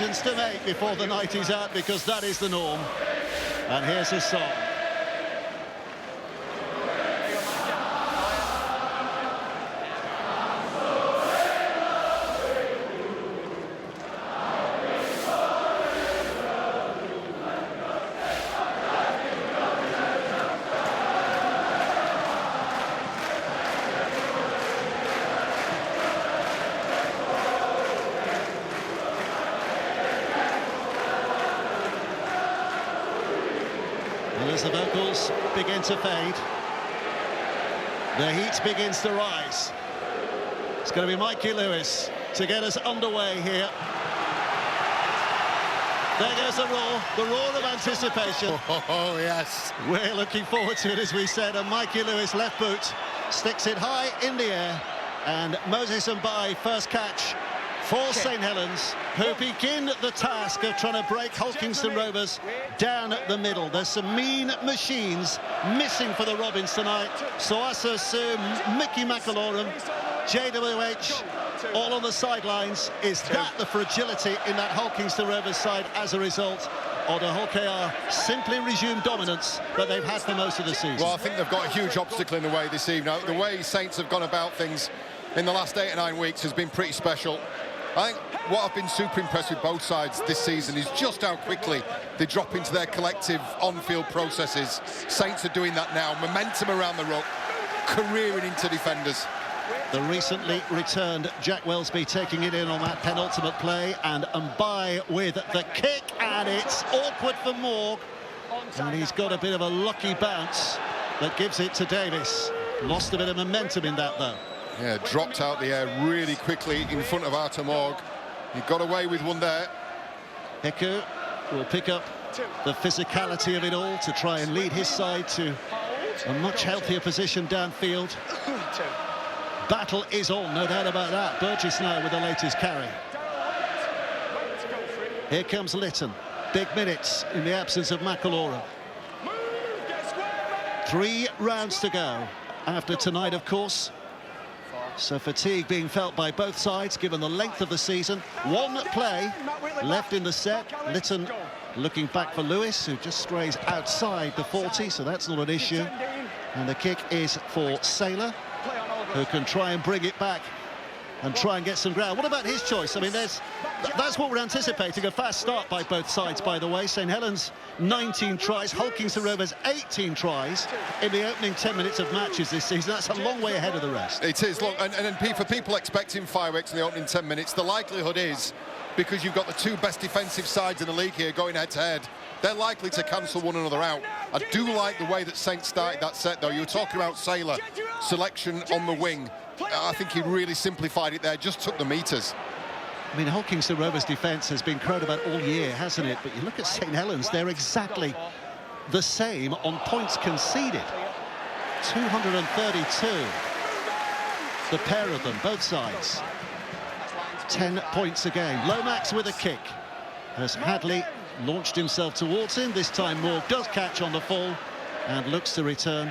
decisions to make before the night is out, because that is the norm. And here's his song. As the vocals begin to fade, the heat begins to rise. It's going to be Mikey Lewis to get us underway here. There goes the roar of anticipation. Oh, yes. We're looking forward to it, as we said, and Mikey Lewis, left boot, sticks it high in the air, and Moses Mbai, first catch for St Helens, who begin the task of trying to break Hulkingston Rovers down the middle. There's some mean machines missing for the Robins tonight. Soasa Su, Mickey McAlorum, JWH, all on the sidelines. Is that the fragility in that Hulkingston Rovers side as a result? Or do Hulkar simply resume dominance that they've had for most of the season? Well, I think they've got a huge obstacle in the way this evening. The way Saints have gone about things in the last 8 or 9 weeks has been pretty special. I think what I've been super impressed with both sides this season is just how quickly they drop into their collective on-field processes. Saints are doing that now. Momentum around the ruck, careering into defenders. The recently returned Jack Wellesby taking it in on that penultimate play, and Mbai with the kick, and it's awkward for Morg. And he's got a bit of a lucky bounce that gives it to Davis. Lost a bit of momentum in that, though. Yeah, dropped out the air really quickly in front of Arthur Morg. He got away with one there. Hiku will pick up the physicality of it all to try and lead his side to a much healthier position downfield. Battle is on, no doubt about that. Burgess now with the latest carry. Here comes Litton. Big minutes in the absence of McAlorum. 3 rounds to go after tonight, of course. So fatigue being felt by both sides, given the length of the season. 1 play left in the set. Litton looking back for Lewis, who just strays outside the 40, so that's not an issue. And the kick is for Saylor, who can try and bring it back and try and get some ground. What about his choice? I mean, that's what we're anticipating, a fast start by both sides, by the way. St Helens 19 tries, Hulkingston Rovers 18 tries in the opening 10 minutes of matches this season. That's a long way ahead of the rest. It is. Look, and for people expecting fireworks in the opening 10 minutes, the likelihood is, because you've got the 2 best defensive sides in the league here going head-to-head, they're likely to cancel one another out. I do like the way that Saints started that set, though. You were talking about Saylor, selection on the wing. I think he really simplified it there, just took the meters. I mean, Hulkingston Rovers' defence has been crowed about all year, hasn't it? But you look at St Helens, they're exactly the same on points conceded. 232. The pair of them, both sides. 10 points a game. Lomax with a kick. As Hadley launched himself towards him, this time Morg does catch on the fall and looks to return.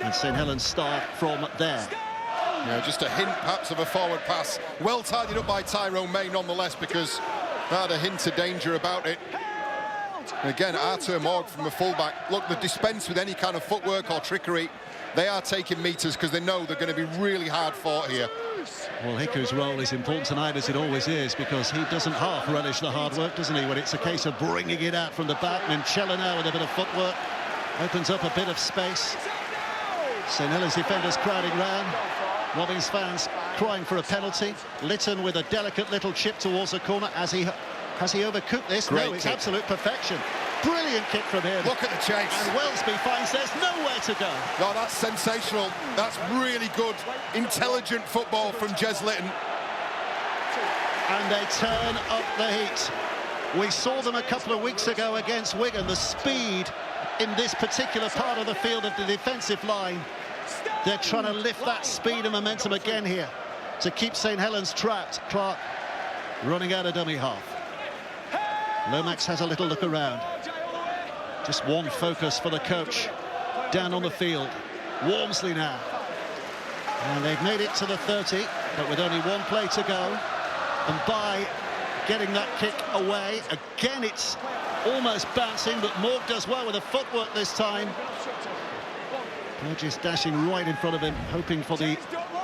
And St Helens start from there. Yeah, just a hint perhaps of a forward pass. Well tidied up by Tyrone May nonetheless, because that had a hint of danger about it. And again, Arthur Morg from the fullback. Look, the dispense with any kind of footwork or trickery. They are taking meters because they know they're going to be really hard fought here. Well, Hiku's role is important tonight, as it always is, because he doesn't half relish the hard work, doesn't he, when it's a case of bringing it out from the back. Minchella now with a bit of footwork opens up a bit of space. St Helens defenders crowding round. Robins fans crying for a penalty. Litton with a delicate little chip towards the corner. Has he overcooked this? Great no, it's kick. Absolute perfection. Brilliant kick from him. Look at the chase. And Wellesby finds there's nowhere to go. No, that's sensational. That's really good, intelligent football from Jez Litton. And they turn up the heat. We saw them a couple of weeks ago against Wigan. The speed in this particular part of the field of the defensive line. They're trying to lift that speed and momentum again here to keep St Helens trapped. Clark running out of dummy half. Lomax has a little look around. Just one focus for the coach down on the field. Walmsley now. And they've made it to the 30, but with only 1 play to go. And Mbai getting that kick away. Again, it's almost bouncing, but Morg does well with the footwork this time. Burgess dashing right in front of him, hoping for the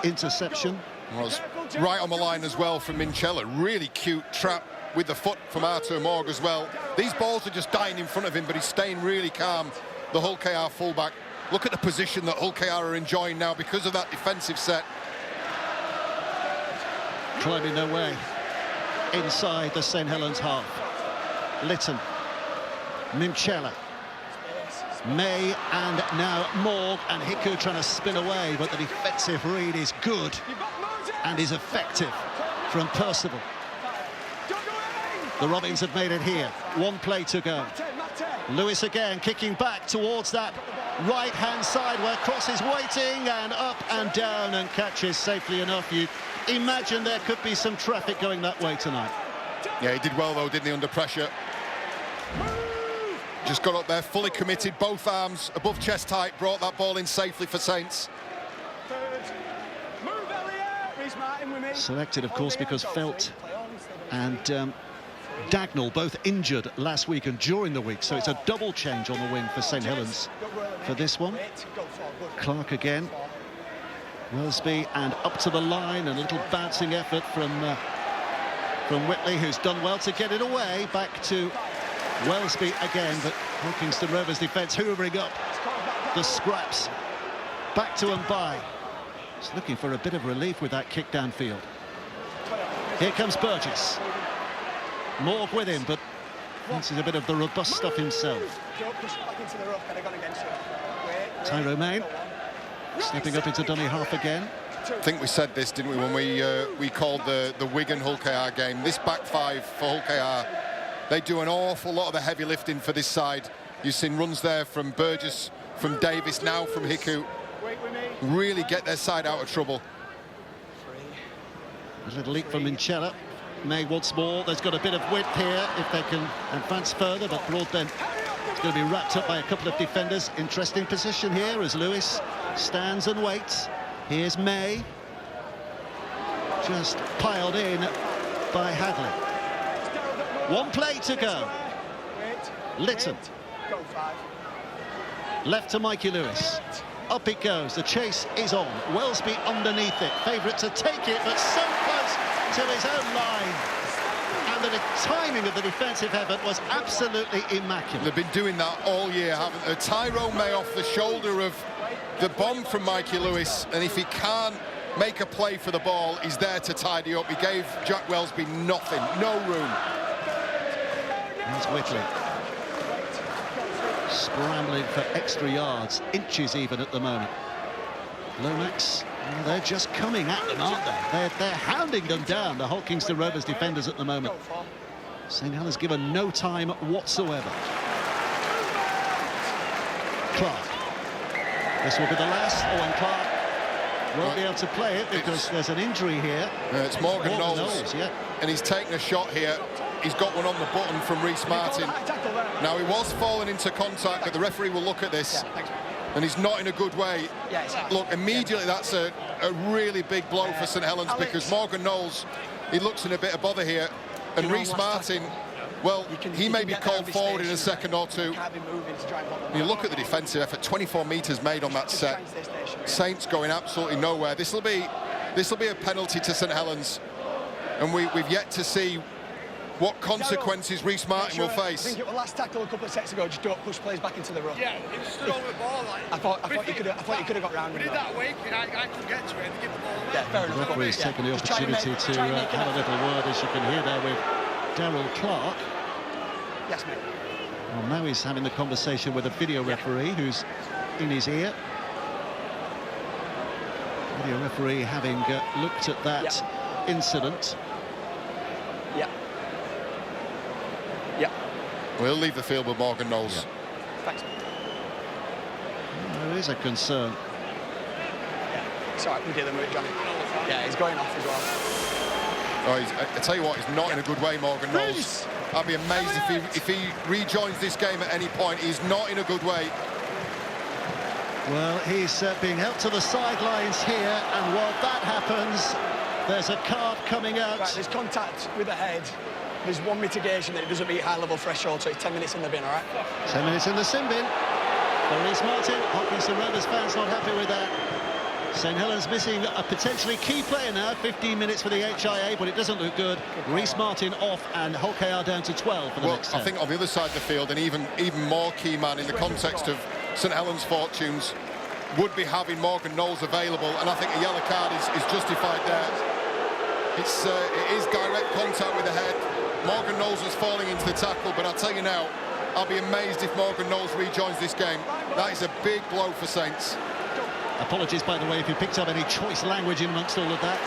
interception. Well, it's right on the line as well from Minchella. Really cute trap with the foot from Artur Morg as well. These balls are just dying in front of him, but he's staying really calm, the Hull KR fullback. Look at the position that Hull KR are enjoying now because of that defensive set. Climbing their way inside the St Helens half. Lytton, Minchella, May, and now Morg, and Hiku trying to spin away, but the defensive read is good and is effective from Percival. The Robins have made it here. One play to go. Lewis again kicking back towards that right-hand side where Cross is waiting, and up and down, and catches safely enough. You imagine there could be some traffic going that way tonight. Yeah, he did well though, didn't he, under pressure? Just got up there, fully committed, both arms above chest height, brought that ball in safely for Saints. Selected, of course, because Felt and Dagnall both injured last week and during the week, so it's a double change on the wing for St Helens for this one. Clark again, Wellesby, and up to the line, and a little bouncing effort from Whitley, who's done well to get it away. Back to Wellesby again, but Kingston Rovers defence hoovering up the scraps. Back to Mbai. He's looking for a bit of relief with that kick downfield. Here comes Burgess. Morg with him, but fancies a bit of the robust stuff himself. Tyrone Main stepping up into dummy half again. I think we said this, didn't we, when we called the Wigan Hull KR game. This back five for Hull KR, they do an awful lot of the heavy lifting for this side. You've seen runs there from Burgess, from Davis, now from Hiku. Really get their side out of trouble. A little leap from Minchella. May once more. There's got a bit of width here if they can advance further, but Broadbent is going to be wrapped up by a couple of defenders. Interesting position here as Lewis stands and waits. Here's May, just piled in by Hadley. One play to go. Lytton, left to Mikey Lewis. Up it goes, the chase is on. Wellesby underneath it, favourite to take it, but so close to his own line. And the timing of the defensive effort was absolutely immaculate. They've been doing that all year, haven't they? Tyrone May off the shoulder of the bomb from Mikey Lewis, and if he can't make a play for the ball, he's there to tidy up. He gave Jack Wellesby nothing, no room. There's Whitley. Scrambling for extra yards, inches even at the moment. Lomax, well, they're just coming at them, aren't they? They're hounding them down, the Hull Kingston Rovers defenders at the moment. St Helens given no time whatsoever. Clark. This will be the last. Owen Clark won't be able to play it because there's an injury here. It's Morgan Knowles, yeah. And he's taken a shot here. He's got one on the button from Rhys Martin. Now, he was falling into contact, but the referee will look at this, and he's not in a good way. Look, immediately that's a really big blow for St Helens, because Morgan Knowles, he looks in a bit of bother here, and Rhys Martin, well, he may be called forward in a second or two. You look at the defensive effort, 24 metres made on that set. Saints going absolutely nowhere. This will be a penalty to St Helens, and we've yet to see what consequences Rhys Martin will face. I think it was last tackle a couple of sets ago. Just don't push players back into the rough. Yeah, he stood over the ball. Like, I thought you could have got round. We did that week, and I couldn't get to it and give the ball away. Yeah, fair enough. The referee's taken the opportunity to have a little word, as you can hear there, with Daryl Clark. Yes, mate. Well, now he's having the conversation with a video referee who's in his ear. Video referee having looked at that incident. Yeah. Yeah. We'll leave the field with Morgan Knowles. Yeah. Thanks. There is a concern. Yeah. It's all right, we're dealing with it, Johnny. Yeah, he's going off as well. Oh, I tell you what, he's not in a good way, Morgan Knowles. I'd be amazed if he rejoins this game at any point. He's not in a good way. Well, he's being helped to the sidelines here, and while that happens, there's a card coming out. Right, there's contact with the head. there's one mitigation that it doesn't meet high-level threshold, so it's 10 minutes in the bin, all right? 10 minutes in the sin bin. Reece Martin, Hopkinson Rovers fans not happy with that. St Helens missing a potentially key player now, 15 minutes for the HIA, but it doesn't look good. Reece Martin off and Hull KR down to 12 for the next 10. I think on the other side of the field, an even more key man in the context of St Helens' fortunes would be having Morgan Knowles available, and I think a yellow card is justified there. It is direct contact with the head. Morgan Knowles was falling into the tackle, but I'll tell you now, I'll be amazed if Morgan Knowles rejoins this game. That is a big blow for Saints. Apologies, by the way, if you picked up any choice language in amongst all of that.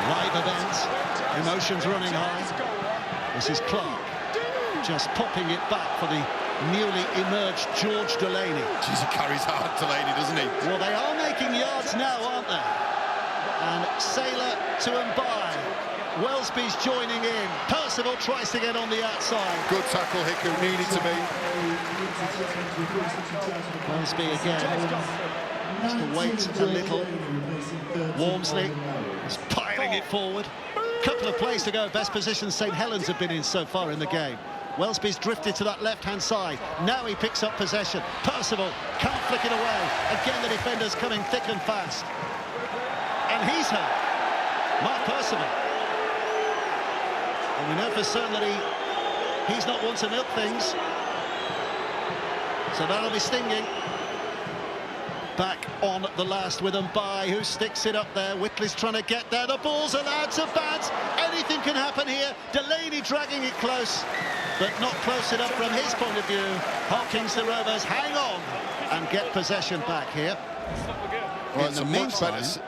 Live event, emotions running high. This is Clark, just popping it back for the newly emerged George Delaney. Jeez, he carries hard, Delaney, doesn't he? Well, they are making yards now, aren't they? And Sailor to Mbai. Wellesby's joining in. Percival tries to get on the outside. Good tackle, Hickey, needed to be. Wellesby again. Has to wait a little. Walmsley is piling it forward. Couple of plays to go. Best position St Helens have been in so far in the game. Wellesby's drifted to that left-hand side. Now he picks up possession. Percival can't flick it away. Again, the defender's coming thick and fast. And he's hurt. Mark Percival. And we know for certain that he's not one to milk things. So that'll be stinging. Back on the last with Mbai, who sticks it up there. Whitley's trying to get there. The ball's allowed to bat. Anything can happen here. Delaney dragging it close, but not close enough from his point of view. Hopkinson Rovers hang on and get possession back here. Well, it's a much better.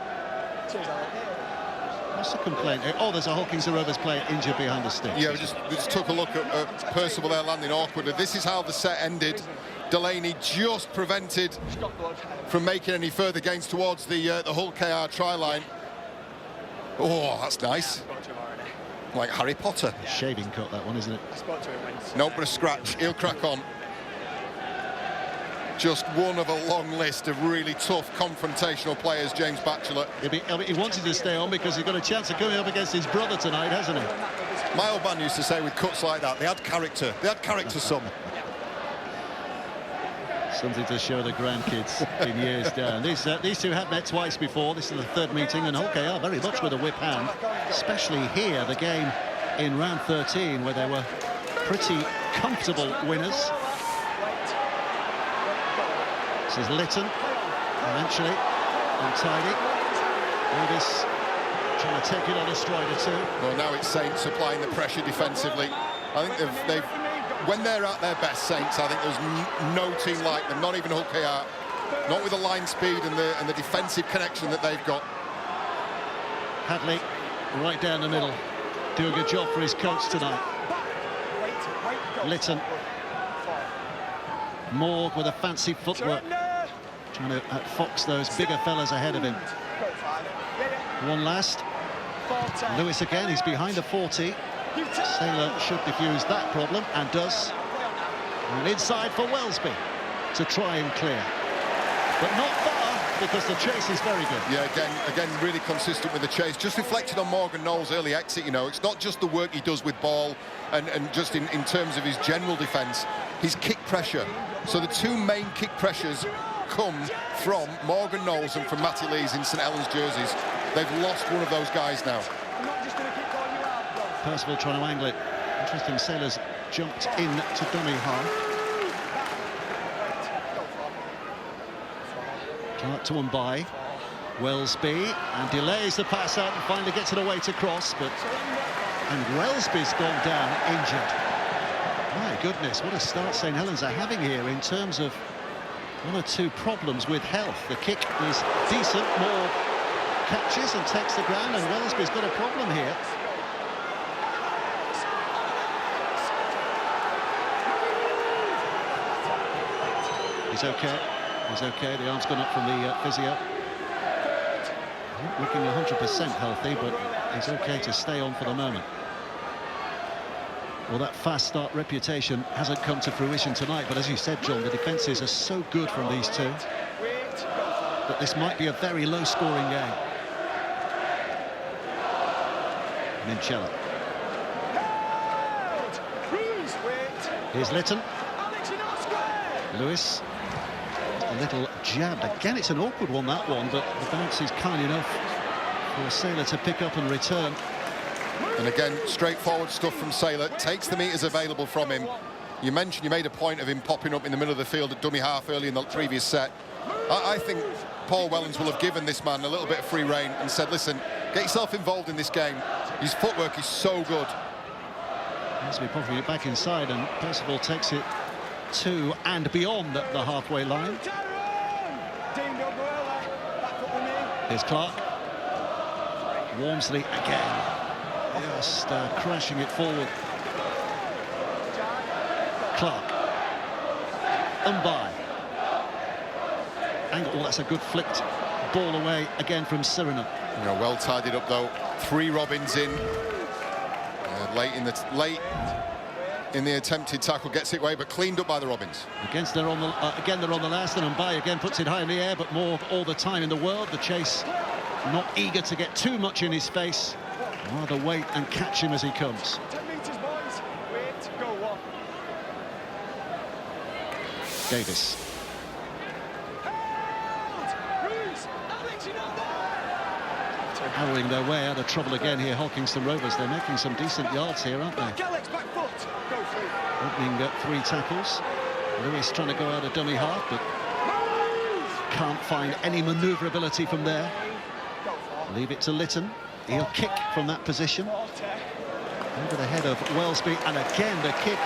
What's the complaint? Oh, there's a Hopkinson Rovers player injured behind the sticks. Yeah, we just took a look at Percival there landing awkwardly. This is how the set ended. Delaney just prevented from making any further gains towards the Hull KR try line. Oh, that's nice. Like Harry Potter. Shaving cut, that one, isn't it? No, but a scratch. He'll crack on. Just one of a long list of really tough confrontational players, James Batchelor. He wanted to stay on because he's got a chance of coming up against his brother tonight, hasn't he? My old man used to say with cuts like that, they had character. They had character, some. Something to show the grandkids in years down. These two have met twice before. This is the third meeting, and Hull KR very much with a whip hand, especially here, the game in round 13, where they were pretty comfortable winners. This is Lytton, eventually, untidy. Davis trying to take it on a stride or two. Well, now it's Saints supplying the pressure defensively. I think they've when they're at their best, Saints, I think there's no team like them, not even Hull KR, not with the line speed and the defensive connection that they've got. Hadley, right down the middle, do a good job for his coach tonight. Lytton. Morg with a fancy footwork, trying to outfox those bigger fellas ahead of him. One last. Lewis again, he's behind the 40. Sailor should diffuse that problem, and does. And inside for Wellesby to try and clear. But not far, because the chase is very good. Yeah, again, really consistent with the chase. Just reflected on Morgan Knowles' early exit, you know. It's not just the work he does with ball and just in terms of his general defence, his kick pressure. So the two main kick pressures come from Morgan Knowles and from Matty Lees in St Helens jerseys. They've lost one of those guys now. Percival trying to angle it. Interesting, Sailors jumped in to dummy half. Clark to Mbai. Wellesby, and delays the pass out and finally gets it away to cross, and Wellesby's gone down injured. My goodness, what a start St Helens are having here in terms of one or two problems with health. The kick is decent, more catches and takes the ground, and Wellesby's got a problem here. He's okay. He's okay. The arm's gone up from the physio. Not looking 100% healthy, but he's okay to stay on for the moment. Well, that fast start reputation hasn't come to fruition tonight, but as you said, John, the defences are so good from these two that this might be a very low-scoring game. Minchella. Here's Litton. Lewis. A little jabbed. Again, it's an awkward one, that one, but the bounce is kind enough for Saylor to pick up and return. And again, straightforward stuff from Saylor. Takes the meters available from him. You mentioned, you made a point of him popping up in the middle of the field at dummy half early in the previous set. I think Paul Wellens will have given this man a little bit of free rein and said, listen, get yourself involved in this game. His footwork is so good. Has to be popping it back inside, and Percival takes it to and beyond the halfway line. Here's Clark. Walmsley again. Just crashing it forward. Clark. By. Angle, that's a good flicked ball away again from Sirina. You know, well tidied up though. 3 Robins in. Late in the attempted tackle, gets it away, but cleaned up by the Robins. Again, they're on the last, and By again puts it high in the air, but more all the time in the world. The chase not eager to get too much in his face, rather wait and catch him as he comes. 10 metres, boys. Wait, go on. Davis. Harrowing their way out of trouble again here, Holkingston Rovers. They're making some decent yards here, aren't they? Opening 3 tackles. Lewis trying to go out of dummy half, but can't find any manoeuvrability from there. Leave it to Litton. He'll kick from that position. Over the head of Wellesby, and again the kick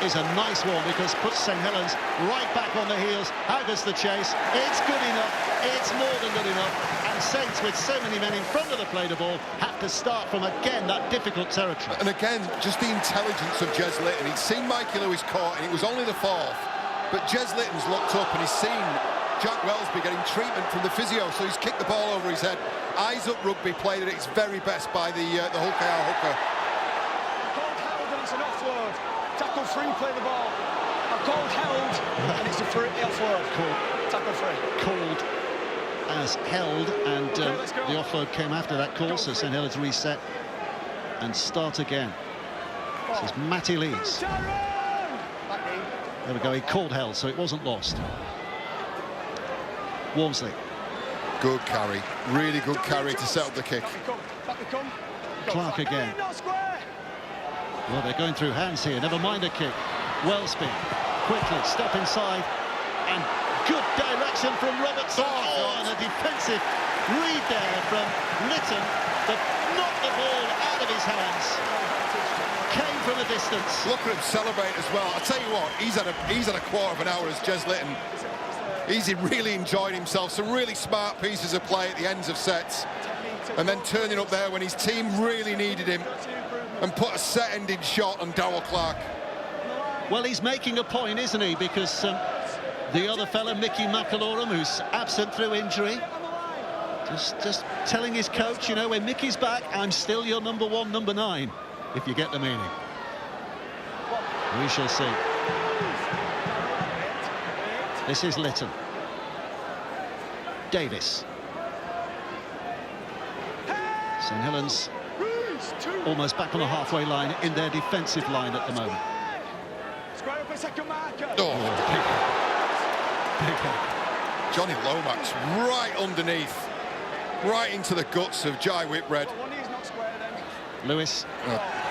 is a nice one, because puts St Helens right back on the heels. How goes the chase? It's good enough. It's more than good enough. And Saints, with so many men in front of the play the ball, have to start from again that difficult territory. And again, just the intelligence of Jez Litton. He'd seen Mikey Lewis caught, and it was only the 4th. But Jez Litton's looked up and he's seen Jack Wellesby getting treatment from the physio, so he's kicked the ball over his head. Eyes up rugby played at its very best by the Hull KR hooker. Called held and it's an offload. Tackle free, play the ball. I called held and it's a free offload. Tackle free. Called as held, and the offload came after that call, so St Helens reset and start again. This is Matty Lees. There we go, he called held, so it wasn't lost. Walmsley. Good carry, really good carry to set up the kick. Clark again. Well, they're going through hands here, never mind a kick. Wellesby, quickly, step inside, and good direction from Robertson. Oh, and a defensive read there from Litton that knocked the ball out of his hands. Came from a distance. Look at him celebrate as well. I'll tell you what, he's had a quarter of an hour as Jez Litton. He's really enjoyed himself. Some really smart pieces of play at the ends of sets, and then turning up there when his team really needed him and put a set-ending shot on Darrell Clark. Well, he's making a point, isn't he? Because the other fella, Mickey McAlorum, who's absent through injury, just telling his coach, you know, when Mickey's back, I'm still your number 1, number 9, if you get the meaning. We shall see. This is Litton. Davis. St Helens almost back on the halfway line in their defensive line at the moment. Johnny Lomax right underneath, right into the guts of Jai Whitbread. Lewis.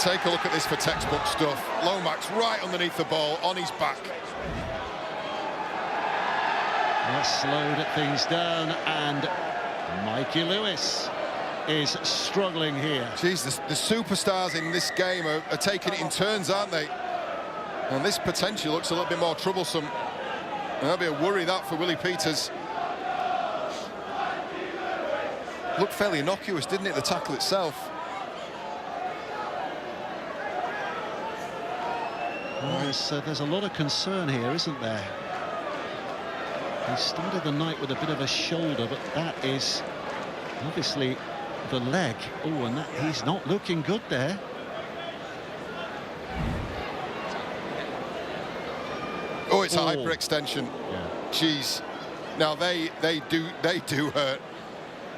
Take a look at this for textbook stuff. Lomax right underneath the ball, on his back. That's slowed things down, and Mikey Lewis is struggling here. Jeez, the superstars in this game are taking it in turns, aren't they? And this potentially looks a little bit more troublesome. And that'll be a worry, that, for Willie Peters. Looked fairly innocuous, didn't it, the tackle itself? Well, there's a lot of concern here, isn't there? He started the night with a bit of a shoulder, but that is obviously the leg. Oh, and he's not looking good there. Oh, it's a hyperextension. Yeah. Jeez. Now they do hurt.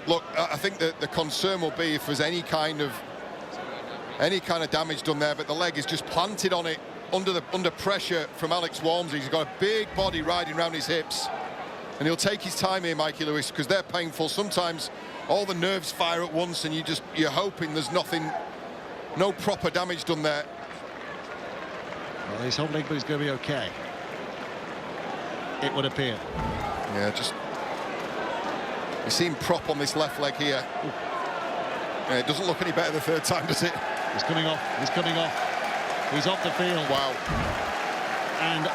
Look, I think that the concern will be if there's any kind of damage done there, but the leg is just planted on it. under pressure from Alex Walmsley. He's got a big body riding around his hips, and he'll take his time here, Mikey Lewis, because they're painful. Sometimes all the nerves fire at once, and you're hoping there's no proper damage done there. Well, he's hobbling, but he's going to be okay, it would appear. Yeah, you see him prop on this left leg here. Yeah, it doesn't look any better the third time, does it? He's coming off. He's coming off. He's off the field. Wow. And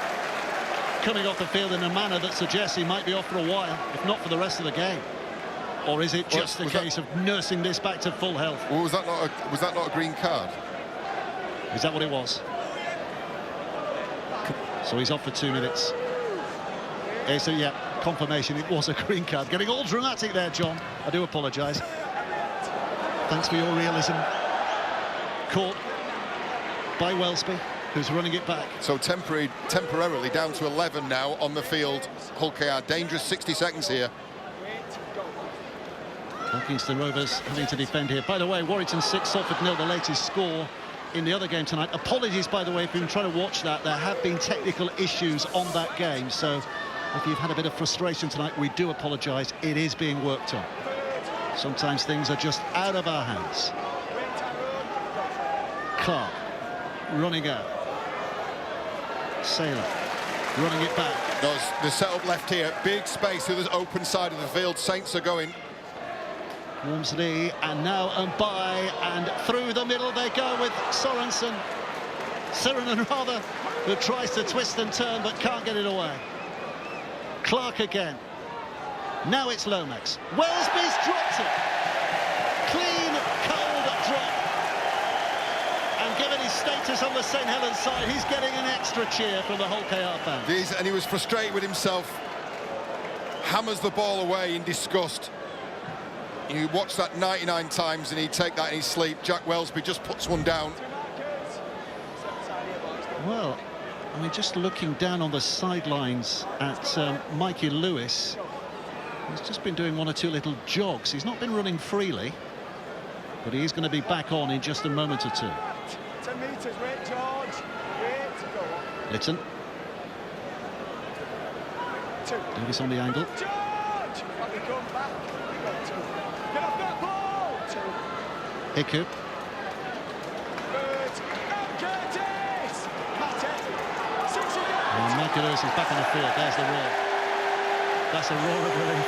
coming off the field in a manner that suggests he might be off for a while, if not for the rest of the game. Or is it just a case of nursing this back to full health? Well, was that not a green card? Is that what it was? So he's off for 2 minutes. So yeah, confirmation it was a green card. Getting all dramatic there, John. I do apologise. Thanks for your realism. Caught by Welsby, who's running it back. So temporarily down to 11 now on the field. Hull KR, dangerous 60 seconds here. Kingston Rovers having to defend here. By the way, Warrington 6, Salford 0, the latest score in the other game tonight. Apologies, by the way, if you've been trying to watch that. There have been technical issues on that game, so if you've had a bit of frustration tonight, we do apologise. It is being worked on. Sometimes things are just out of our hands. Clark running out. Saylor running it back. The set-up left here, big space to the open side of the field. Saints are going. Walmsley, and now and by, and through the middle they go with Sorensen. Sirenen rather, who tries to twist and turn but can't get it away. Clark again. Now it's Lomax. Welsby's dropped it. Clean, cold drop. And given his status on the St Helens side, he's getting an extra cheer from the Hull KR fans. And he was frustrated with himself. Hammers the ball away in disgust. You watch that 99 times and he'd take that in his sleep. Jack Welsby just puts one down. Well, I mean, just looking down on the sidelines at Mikey Lewis, he's just been doing 1 or 2 little jogs. He's not been running freely, but he is going to be back on in just a moment or 2. 10 metres, wait, George. Wait, go on. Lytton. Davis on the angle. George! Let me come back. Get off that ball! 2. Hiku. Mikey Lewis is back on the field. There's the roar. That's a roar of relief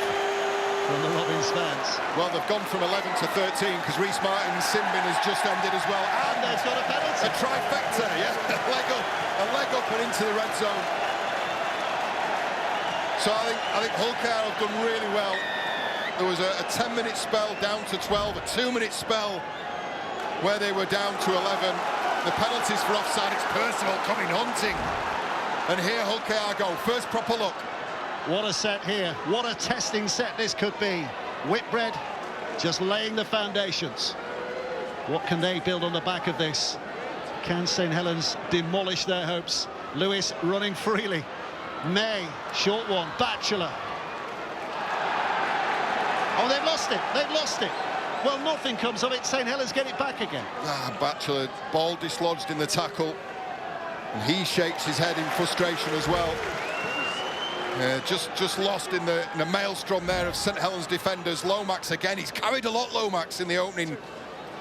from the Robins fans. Well, they've gone from 11 to 13 because Reece Martin's Simbin has just ended as well. And they've got a penalty. A trifecta, yeah. A leg up and into the red zone. So I think Hull KR have done really well. There was a 10-minute spell down to 12, a 2-minute spell where they were down to 11. The penalties for offside, it's Percival coming hunting. And here Hull KR go, first proper look. What a set here. What a testing set this could be. Whitbread just laying the foundations. What can they build on the back of this? Can St Helens demolish their hopes? Lewis running freely. May, short one, Batchelor. Oh, they've lost it. They've lost it. Well, nothing comes of it. St Helens get it back again. Batchelor, ball dislodged in the tackle. And he shakes his head in frustration as well. Just lost in the maelstrom there of St Helens defenders. Lomax again, he's carried a lot, Lomax, in the opening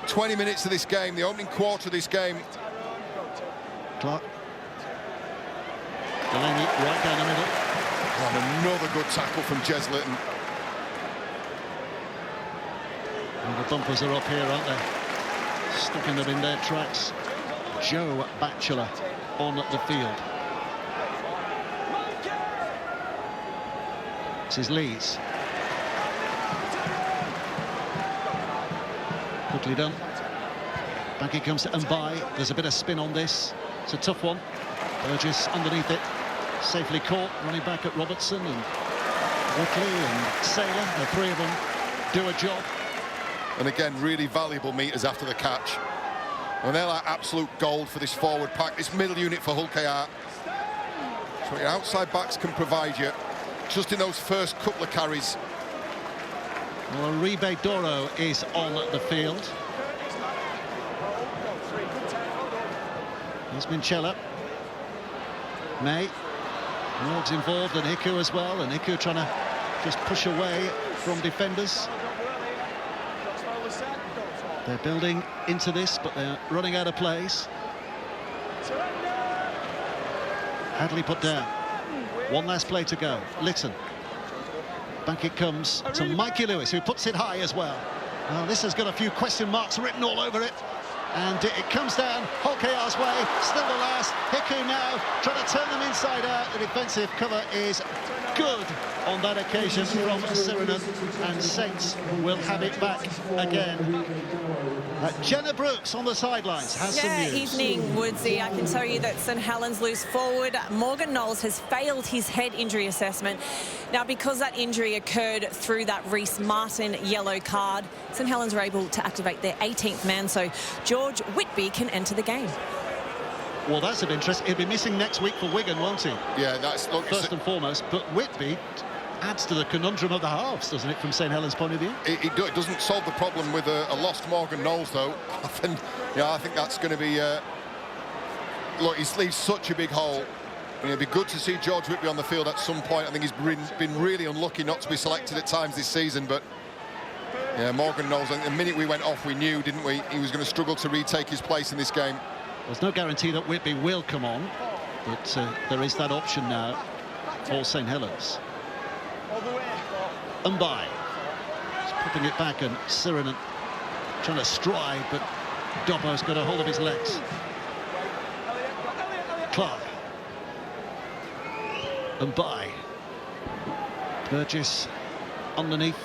20 minutes of this game, the opening quarter of this game. Clark. Delaney right down the middle. Oh, another good tackle from Jez Lytton. And the bumpers are up here, aren't they? Sticking them in their tracks. Joe Batchelor on the field. This is Leeds. Quickly done. Back he comes to Mbai. There's a bit of spin on this. It's a tough one. Burgess underneath it. Safely caught. Running back at Robertson and Whitley and Saylor. The 3 of them do a job. And again, really valuable meters after the catch. And they're like absolute gold for this forward pack, this middle unit for Hull KR. So what your outside backs can provide you, just in those first couple of carries. Well, Uribe Doro is on the field. Here's Minchella. May. Morg's involved, and Iku as well, and Iku trying to just push away from defenders. They're building into this, but they're running out of plays. Hadley put down. One last play to go. Lytton. Back it comes to Mikey Lewis, who puts it high as well. Well, this has got a few question marks written all over it. And it comes down Holkear's way, still the last. Hiku now trying to turn them inside out. The defensive cover is good on that occasion from Sirenen, and Saints will have it back again. Jenna Brooks on the sidelines has some news. Evening, Woodsy. I can tell you that St Helens loose forward Morgan Knowles has failed his head injury assessment. Now, because that injury occurred through that Reece Martin yellow card, St Helens are able to activate their 18th man, so George Whitby can enter the game. Well, that's of interest. He'll be missing next week for Wigan, won't he? Yeah, that's... Look, first and foremost, but Whitby adds to the conundrum of the halves, doesn't it, from St Helens' point of view? It doesn't solve the problem with a lost Morgan Knowles, though. I think that's going to be... look, he leaves such a big hole. It'd be good to see George Whitby on the field at some point. I think he's been really unlucky not to be selected at times this season, but... Yeah, Morgan Knowles, the minute we went off, we knew, didn't we? He was going to struggle to retake his place in this game. There's no guarantee that Whitby will come on, but there is that option now for St Helens. Mbai is putting it back, and Sirenen trying to stride, but Dobbo's got a hold of his legs. Clark. Mbai. Burgess underneath.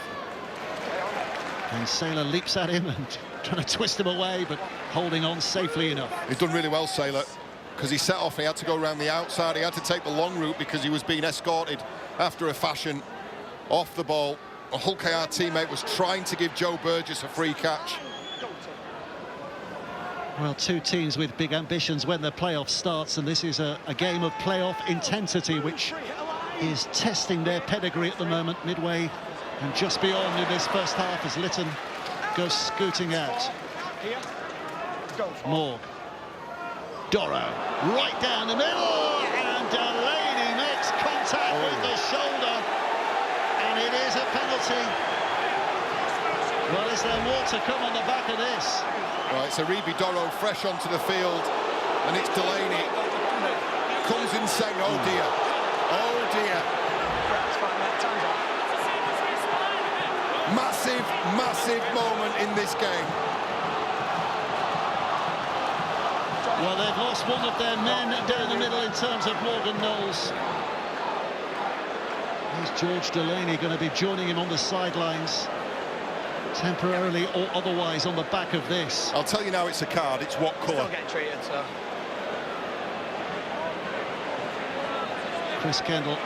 And Saylor leaps at him and trying to twist him away, but holding on safely enough. He's done really well, Saylor, because he set off, he had to go around the outside, he had to take the long route because he was being escorted after a fashion off the ball. A Holkear teammate was trying to give Joe Burgess a free catch. Well, two teams with big ambitions when the playoff starts, and this is a game of playoff intensity, which is testing their pedigree at the moment, midway and just beyond in this first half as Lytton goes scooting out. Morg. Doro right down the middle, and Delaney makes contact with the shoulder, and it is a penalty. Well, is there more to come on the back of this? Right, so Reeby Doro fresh onto the field, and it's Delaney. Comes in saying, oh dear, oh dear. Massive, massive moment in this game. Well, they've lost one of their men down the middle in terms of Morgan Knowles. Is George Delaney going to be joining him on the sidelines, temporarily or otherwise, on the back of this? I'll tell you now, it's a card. It's what colour? Still getting treated, so. Chris Kendall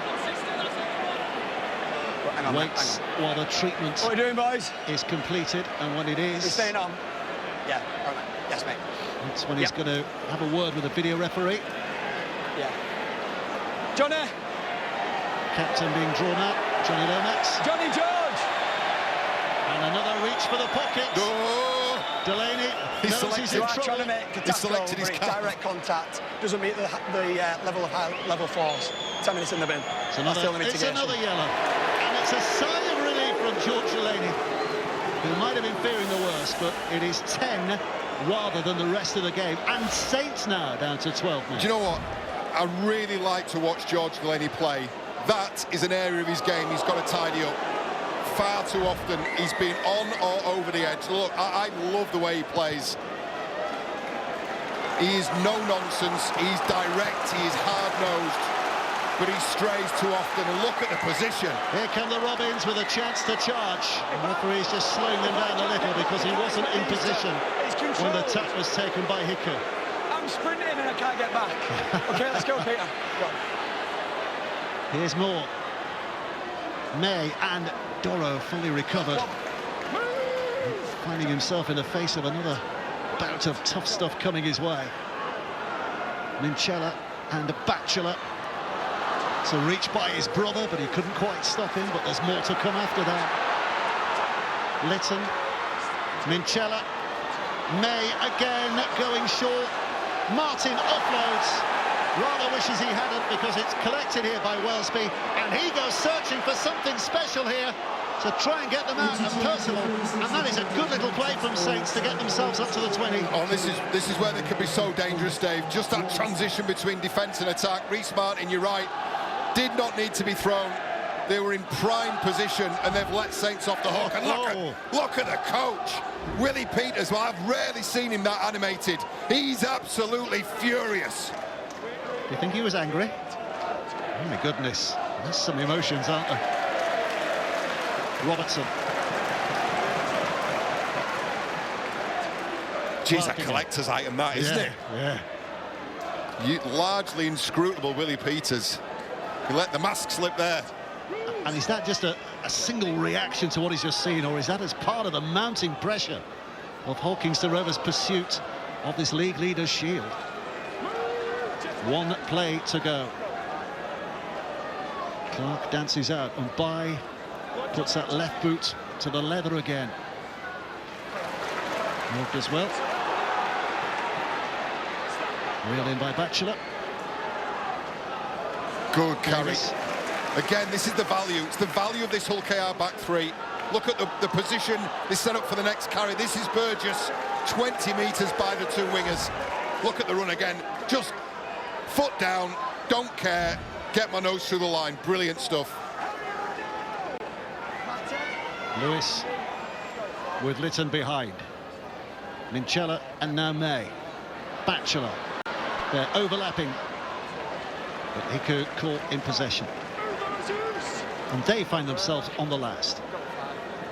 waits while the treatment what are you doing, boys? is completed, and when it is... We're staying on? Yeah, all right. Yes, mate. That's when he's going to have a word with the video referee. Yeah. Johnny! Captain being drawn out, Johnny Lomax. Johnny George! And another reach for the pocket. Oh! Delaney knows he's in trouble. Trying to make a tackle over it, direct contact, doesn't meet the level of level force. 10 minutes in the bin. It's another yellow. And it's a sigh of relief from George Delaney, who might have been fearing the worst, but it is 10 rather than the rest of the game. And Saints now down to 12 men. Do you know what? I really like to watch George Delaney play. That is an area of his game he's got to tidy up. Far too often he's been on or over the edge. Look, I love the way he plays. He is no nonsense, he's direct, he is hard-nosed, but he strays too often. And look at the position. Here come the Robins with a chance to charge. The referee's just slowing them down a little because he wasn't in position when the tap was taken by Hiku. I'm sprinting and I can't get back. OK, let's go, Peter. Go. Here's more. May and Doro fully recovered. Finding himself in the face of another bout of tough stuff coming his way. Minchella and Batchelor. So reached by his brother, but he couldn't quite stop him, but there's more to come after that. Lytton, Minchella, May again going short. Martin offloads, Rather wishes he hadn't, because it's collected here by Wellesby, and he goes searching for something special here to try and get them out of Percival, and that is a good little play from Saints to get themselves up to the 20. Oh, this is where they can be so dangerous, Dave. Just that transition between defence and attack. Reece Martin, you're right, did not need to be thrown. They were in prime position, and they've let Saints off the hook. And look at the coach, Willie Peters. Well, I've rarely seen him that animated. He's absolutely furious. Do you think he was angry? Oh my goodness, there's some emotions, aren't there? Robertson. Geez, a collector's item, that, isn't it? Yeah. Largely inscrutable Willie Peters. He let the mask slip there. And is that just a single reaction to what he's just seen, or is that as part of the mounting pressure of Hawkingster Rovers' pursuit of this league leader's shield? One play to go. Clark dances out, and By puts that left boot to the leather again. Milk as well. Reeled in by Batchelor. Good carry. Davis. Again, this is the value. It's the value of this Hull KR back three. Look at the position they set up for the next carry. This is Burgess, 20 metres by the two wingers. Look at the run again. Just foot down, don't care, get my nose through the line. Brilliant stuff. Lewis with Lytton behind. Minchella and now May. Batchelor. They're overlapping. But Hiku caught in possession. And they find themselves on the last.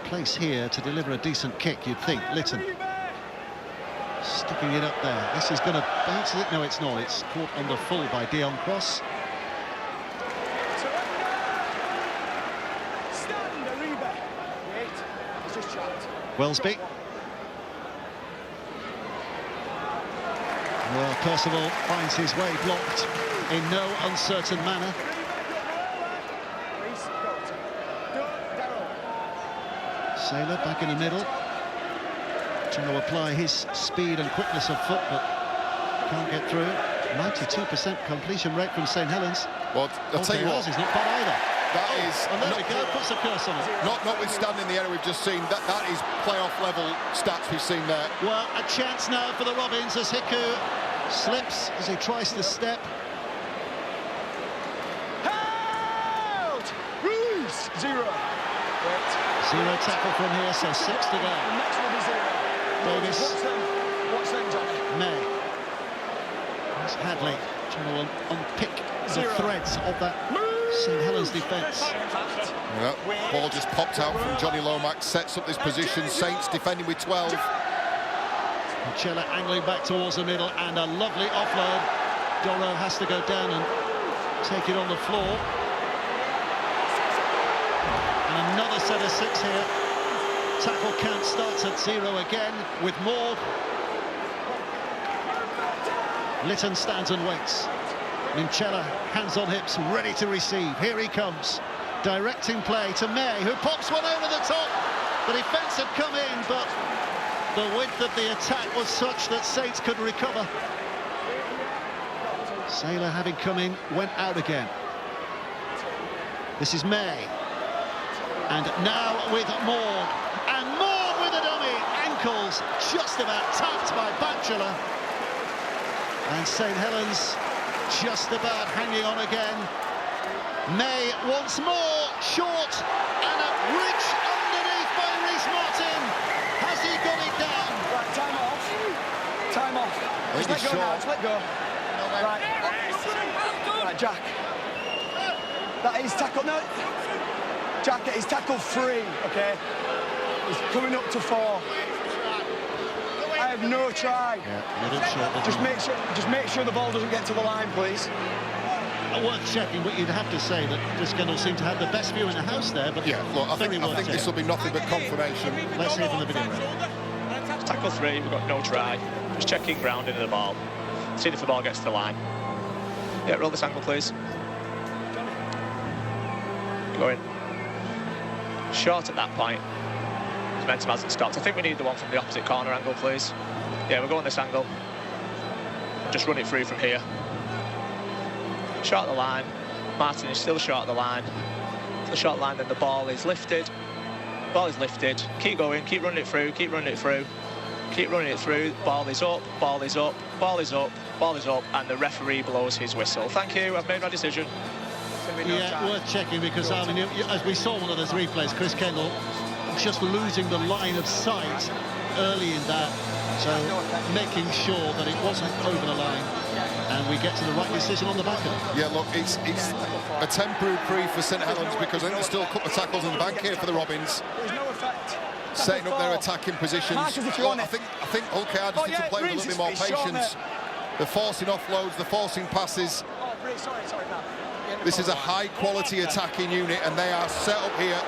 Place here to deliver a decent kick, you'd think. Lytton. Sticking it up there. This is going to bounce it. No, it's not. It's caught on the full by Dion Cross. Wellesby. Well, Percival finds his way blocked in no uncertain manner. Saylor back in the middle, trying to apply his speed and quickness of foot, but can't get through. 92% completion rate from St Helens. Well, I'll tell you what, is not bad either. That is, and there we go, puts a curse on it. Notwithstanding the error we've just seen, that is playoff level stats we've seen there. Well, a chance now for the Robins as Hiku slips as he tries to step. Out! Release! Zero. Zero tackle from here, so 6 to go. The next one is zero. Davis. What's them, Johnny? May. There's Hadley trying to unpick the threads of that St Helens defence. Yeah, ball just popped out from Johnny Lomax, sets up this position. Saints defending with 12. Minchella angling back towards the middle, and a lovely offload. Doro has to go down and take it on the floor. And another set of 6 here. Tackle count starts at 0 again with Morg. Lytton stands and waits. Minchella, hands on hips, ready to receive. Here he comes. Directing play to May, who pops one over the top. The defence had come in, but the width of the attack was such that Saints could recover. Saylor, having come in, went out again. This is May. And now with Morg. And Morg with a dummy. Ankles just about tapped by Batchelor. And St Helens just about hanging on again. May once more, short, and a reach underneath by Reece Martin. Has he got it down? Right, time off. Time off. Just let go now, just let go. Right, Jack. That is tackle, no. Jack, it is tackle 3, okay? He's coming up to 4. I have no try. Yeah, just make sure the ball doesn't get to the line, please. Worth checking, but you'd have to say that Driscoll seemed to have the best view in the house there. But yeah, look, I think this will be nothing but confirmation. Let's hear from the video. Tackle 3, we've got no try. Just checking ground into the ball. See if the ball gets to the line. Yeah, roll this angle, please. Go in. Short at that point. Momentum hasn't stopped. I think we need the one from the opposite corner angle, please. Yeah, we're going this angle. Just run it through from here. Short of the line. Martin is still short of the line. Still short of the line, then the ball is lifted. Ball is lifted. Keep going, keep running it through, keep running it through. Keep running it through. Ball is up, ball is up, ball is up, ball is up, and the referee blows his whistle. Thank you, I've made my decision. Yeah, worth checking, because I mean, as we saw one of those replays, Chris Kendall just losing the line of sight early in that, so making sure that it wasn't over the line, and we get to the right decision on the back of it. Yeah, look, it's a temporary free for St Helens, because I think there's still a couple of tackles on the bank here for the Robins. There's no effect. Setting up their attacking positions. I think Hull KR just need to play with a little bit more patience. They're forcing offloads, they're forcing passes. This is a high-quality attacking unit, and they are set up here.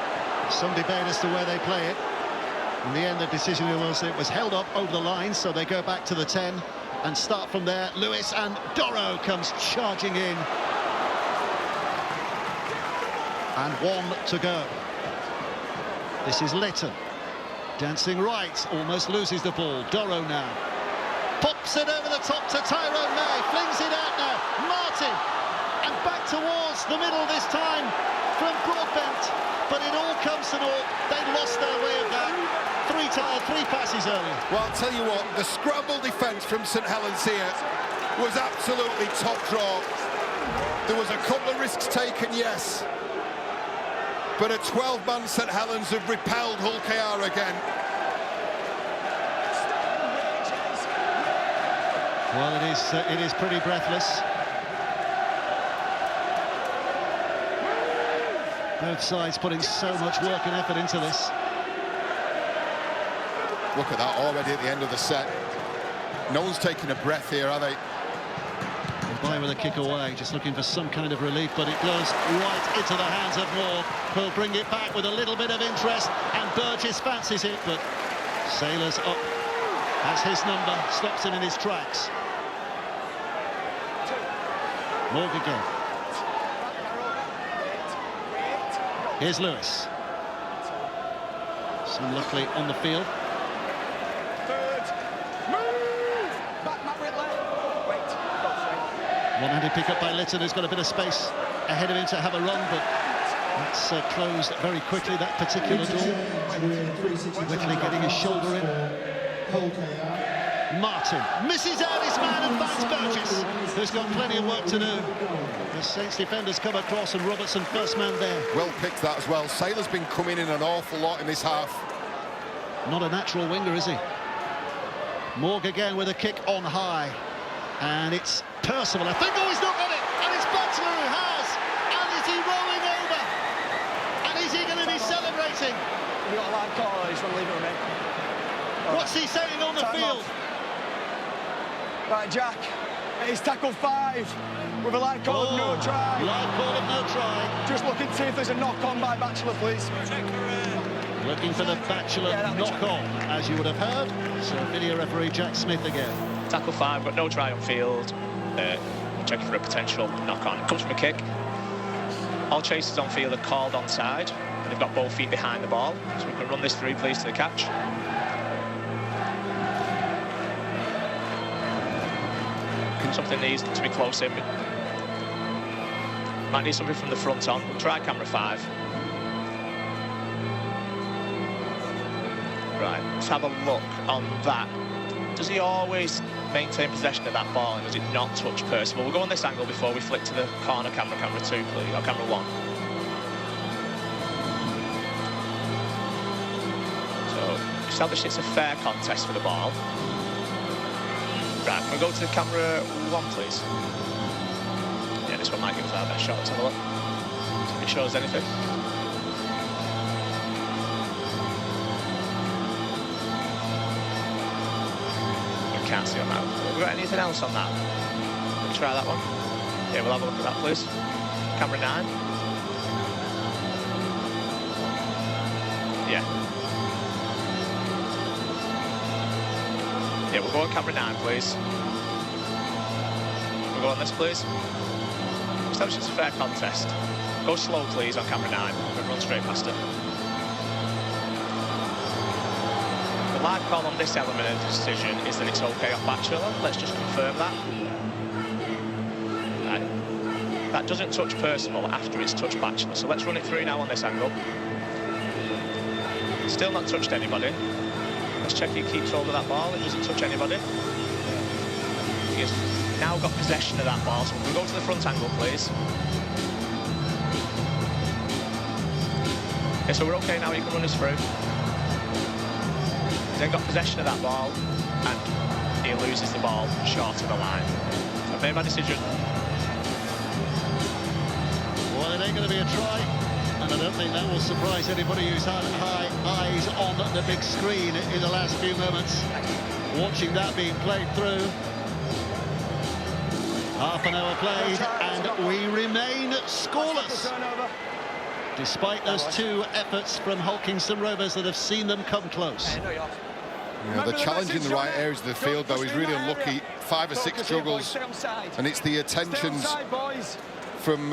Some debate as to where they play it. In the end, the decision was it was held up over the line, so they go back to the 10 and start from there. Lewis, and Doro comes charging in. And 1 to go. This is Litton. Dancing right, almost loses the ball. Doro now. Pops it over the top to Tyrone May. Flings it out now. Martin. And back towards the middle this time from Broadbent. But it all comes to naught. They lost their way of that. Three passes earlier. Well, I'll tell you what, the scramble defence from St Helens here was absolutely top draw. There was a couple of risks taken, yes. But a 12-man St Helens have repelled Hull KR again. Well, it is pretty breathless. Both sides putting so much work and effort into this. Look at that already at the end of the set. No one's taking a breath here, are they? By with a kick away, just looking for some kind of relief, but it goes right into the hands of Moore, who'll bring it back with a little bit of interest, and Burgess fancies it, but Sailors up as his number stops him in his tracks. Morg again. Here's Lewis. So luckily on the field. One-handed pick-up by Litton, who's got a bit of space ahead of him to have a run, but that's closed very quickly, that particular door. Quickly getting his shoulder in. Martin misses out his man and finds Burgess, who's got plenty of work to do. The Saints defenders come across, and Robertson first man there. Well picked that as well. Sailor's been coming in an awful lot in this half. Not a natural winger, is he? Morg again with a kick on high. And it's Percival. I think, oh, he's not got it! And it's Butler who has! And is he rolling over? And is he going to be celebrating? We've got a live call, he's going to leave it with me. What's he saying on the field? Right, Jack, he's tackled 5 with a live call of no try. Live call of no try. Just looking to see if there's a knock-on by Batchelor, please. Looking for the Batchelor knock-on, as you would have heard. So video referee Jack Smith again. Tackle 5, but no try on field. Checking for a potential knock-on. It comes from a kick. All chasers on field are called onside, and they've got both feet behind the ball. So we can run this through, please, to the catch. Something needs to be close in. Might need something from the front on. We'll try camera 5. Right, let's have a look on that. Does he always maintain possession of that ball, and does it not touch Percival? We'll go on this angle before we flick to the corner camera, camera 2, please, or camera 1. So, establish it's a fair contest for the ball. Right, can we go to the camera 1, please? Yeah, this one might give us our best shot. Let's have a look. If it shows anything. Can't see on that. Have we got anything else on that? We'll try that one. Yeah, we'll have a look at that, please. Camera 9. Yeah. Yeah, we'll go on camera 9, please. We'll go on this, please. Establish it's a fair contest. Go slow, please, on camera 9. We'll run straight past it. The live call on this element of the decision is that it's OK off Batchelor. Let's just confirm that. Right. That doesn't touch Percival after it's touched Batchelor. So let's run it through now on this angle. Still not touched anybody. Let's check he keeps hold of that ball. It doesn't touch anybody. He has now got possession of that ball. So we'll go to the front angle, please. Okay, so we're okay now. He can run us through. He's then got possession of that ball, and he loses the ball short of the line. I've made my decision. Well, it ain't going to be a try, and I don't think that will surprise anybody who's had high eyes on the big screen in the last few moments, watching that being played through. Half an hour played, and we remain scoreless, despite those two efforts from Hulkingston Rovers that have seen them come close. Yeah, the challenge in the right areas of the field, though, is really unlucky. 5 or 6 juggles, and it's the attentions from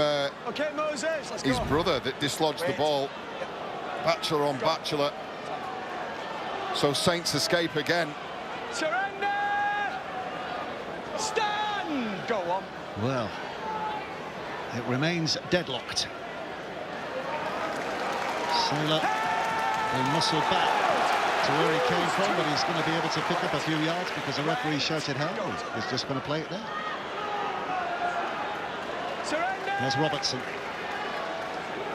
his brother that dislodged the ball. Batchelor on Batchelor. So Saints escape again. Surrender! Stand! Go on. Well, it remains deadlocked. Sailor will muscle back to where he came from, but he's going to be able to pick up a few yards because the referee shouted help. He's just going to play it there. Surrender! There's Robertson.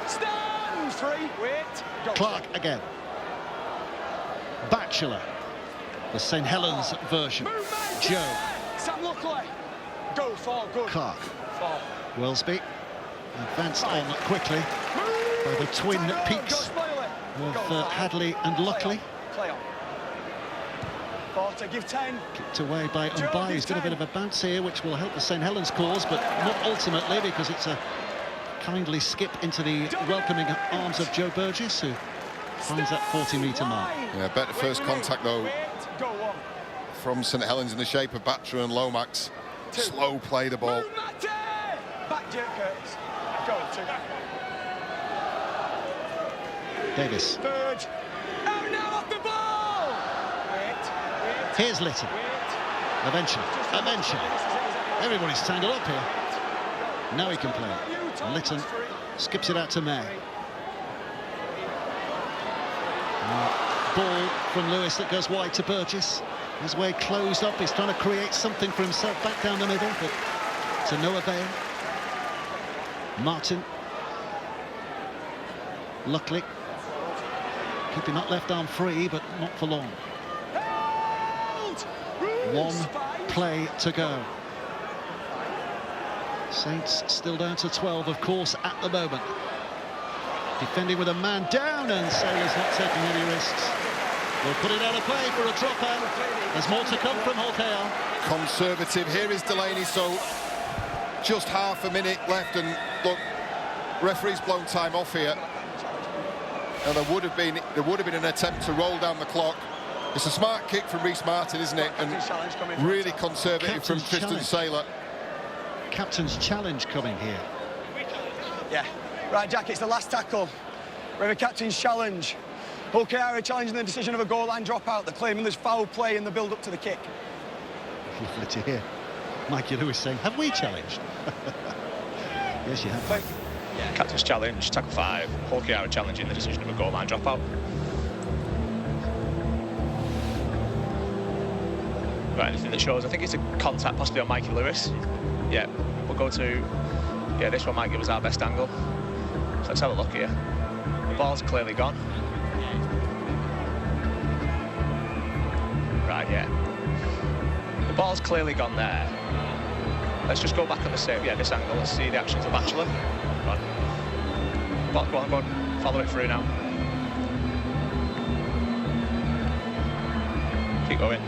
Stand! 3, wait. Go. Clark again. Batchelor. The St Helens version. Movement. Joe. Sam Luckley. Go, 4, good. Clark. 4. Wellesby. Advanced on quickly by the twin peaks of Hadley and Luckley. Play on. 40, give 10. Kicked away by Umbai. He's got a bit of a bounce here, which will help the St Helens cause, but not ultimately, because it's a kindly skip into the welcoming arms of Joe Burgess, who finds that 40-metre mark. Yeah, better first contact, though, from St Helens in the shape of Batchelor and Lomax. Slow play the ball. Back Jake Curtis. Go, 2. Davis. Third. Oh, no, off the ball! Wait. Here's Litton. Eventually. Everybody's tangled up here. Now he can play it. Litton skips it out to May. Ball from Lewis that goes wide to Burgess. His way closed up. He's trying to create something for himself back down the middle, but to no avail. Martin. Luckley. Keeping that left arm free, but not for long. 1 play to go. Saints still down to 12, of course, at the moment. Defending with a man down, and Sailor's not taking any risks. We'll put it out of play for a dropout. There's more to come from Hull KR. Conservative. Here is Delaney, so just half a minute left, and look, referee's blown time off here. And there would have been an attempt to roll down the clock. It's a smart kick from Reece Martin, isn't it? And really conservative from Tristan Sailor. Captain's challenge coming here. Yeah. Right, Jack, it's the last tackle. We have a captain's challenge. Hull KR are challenging the decision of a goal line dropout. They're claiming there's foul play in the build-up to the kick. Lovely to hear. Mikey Lewis saying, have we challenged? Yes, you have. Yeah. Captain's challenge, tackle 5. Hull KR are challenging the decision of a goal line dropout. Right, anything that shows, I think it's a contact possibly on Mikey Lewis. Yeah, we'll go to, yeah, this one might give us our best angle. So let's have a look here. The ball's clearly gone. Right, yeah. The ball's clearly gone there. Let's just go back on the same, yeah, this angle. Let's see the actions of Batchelor. Go on, follow it through now. Keep going.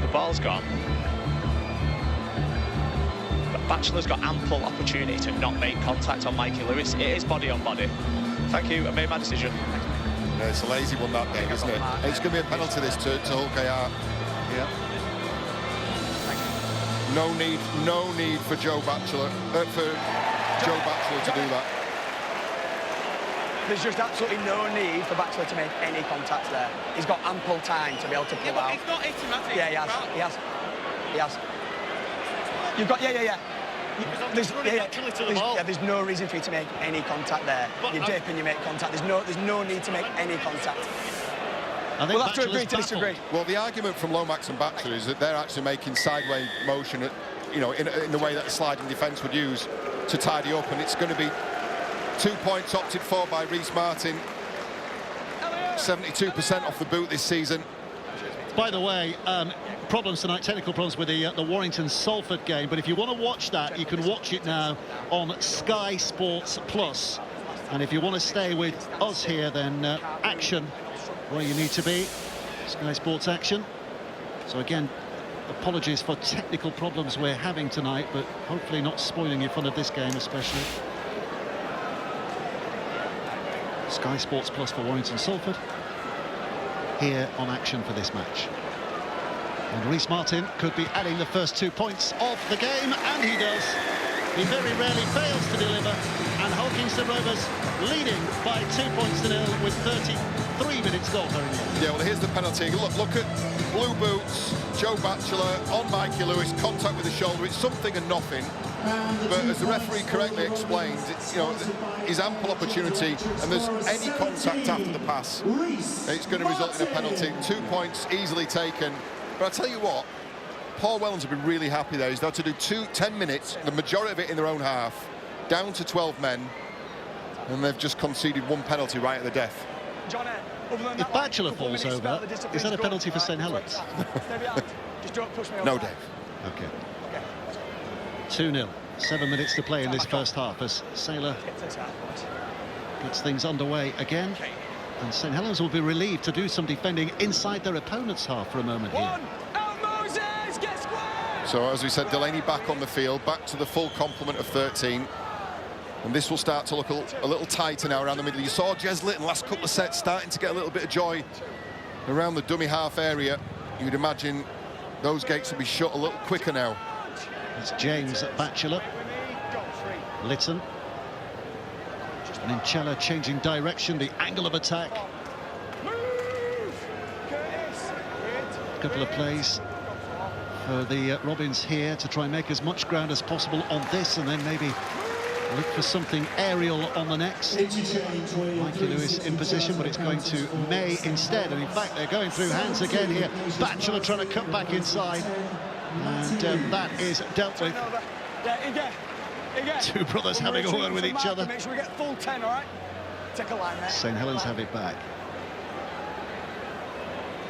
The ball's gone. But Batchelor's got ample opportunity to not make contact on Mikey Lewis. It is body on body. Thank you, I made my decision. Yeah, it's a lazy one, that thing, isn't it? It's going to be a penalty this to Hull KR. Yeah. No need for Joe Batchelor, to do that. There's just absolutely no need for Batchelor to make any contact there. He's got ample time to be able to pull out. It's not automatic. Yeah, he has. He has. You've got, yeah. there's no reason for you to make any contact there. You dip and you make contact. There's no need to make any contact. We'll have to agree to disagree. Well, the argument from Lomax and Batchelor is that they're actually making sideways motion, you know, in the way that the sliding defence would use to tidy up, and it's going to be 2 points opted for by Reece Martin. 72% off the boot this season. By the way, problems tonight, technical problems with the Warrington-Salford game, but if you want to watch that, you can watch it now on Sky Sports Plus. And if you want to stay with us here, then Action, where you need to be, Sky Sports Action. So again, apologies for technical problems we're having tonight, but hopefully not spoiling you fun of this game especially. Sky Sports Plus for Warrington-Salford here on Action for this match. And Reece Martin could be adding the first 2 points of the game, and he does. He very rarely fails to deliver, and Hulkington Rovers leading by 2-0 with 33 minutes gone. Yeah, well, here's the penalty. Look at blue boots, Joe Batchelor on Mikey Lewis, contact with the shoulder. It's something and nothing. But as the referee correctly explained, it's, you know, is ample opportunity, and there's any contact after the pass, it's going to result in a penalty. 2 points easily taken. But I tell you what, Paul Wellens have been really happy there. He's had to do 10 minutes, the majority of it in their own half, down to 12 men, and they've just conceded 1 penalty right at the death. If Batchelor falls over, is that a penalty for St Helens? No, Dave. Okay. 2-0, 7 minutes to play in this first half as Saylor gets things underway again. And St Helens will be relieved to do some defending inside their opponent's half for a moment here. So, as we said, Delaney back on the field, back to the full complement of 13. And this will start to look a little tighter now around the middle. You saw Jez Litton last couple of sets starting to get a little bit of joy around the dummy half area. You'd imagine those gates will be shut a little quicker now. It's James at Batchelor. Litton. Minchella changing direction, the angle of attack. A couple of plays for the Robins here to try and make as much ground as possible on this, and then maybe look for something aerial on the next. Mikey Lewis in position, but it's going to May instead, and in fact they're going through hands again here. Batchelor trying to cut back inside, and that is dealt with. Two brothers having a word with each other. Make sure we get full 10, all right? Take a line there. St Helens have it back.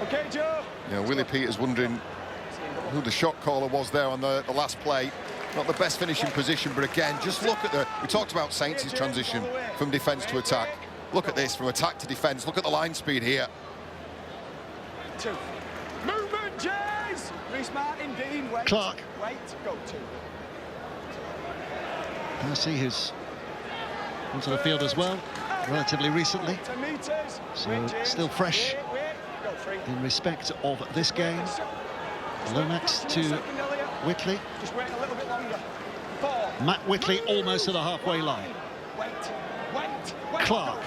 Okay, Joe. Yeah, Willie Peters wondering who the shot caller was there on the last play. Not the best finishing position, but again, just look at we talked about Saints' transition from defence to attack. Look at this, from attack to defence. Look at the line speed here. 2. Movement, Jays! Reece Martin, Dean, wait. Clark. Wait, go 2. Percy, who's onto the field as well, relatively recently. So still fresh in respect of this game. Lomax to Whitley. Just wait a little bit longer. 4. Matt Whitley almost to the halfway line. Wait. Clark.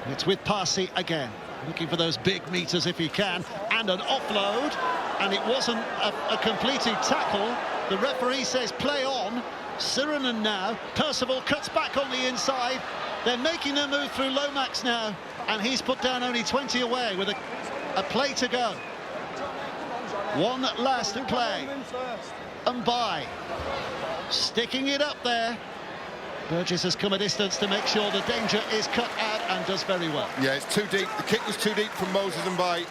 It's with Parsi again, looking for those big meters if he can, and an offload, and it wasn't a completed tackle. The referee says play on. Siranen now. Percival cuts back on the inside. They're making their move through Lomax now, and he's put down only 20 away with a play to go. One last play. And by sticking it up there. Burgess has come a distance to make sure the danger is cut out, and does very well. Yeah, it's too deep. The kick was too deep from Moses and by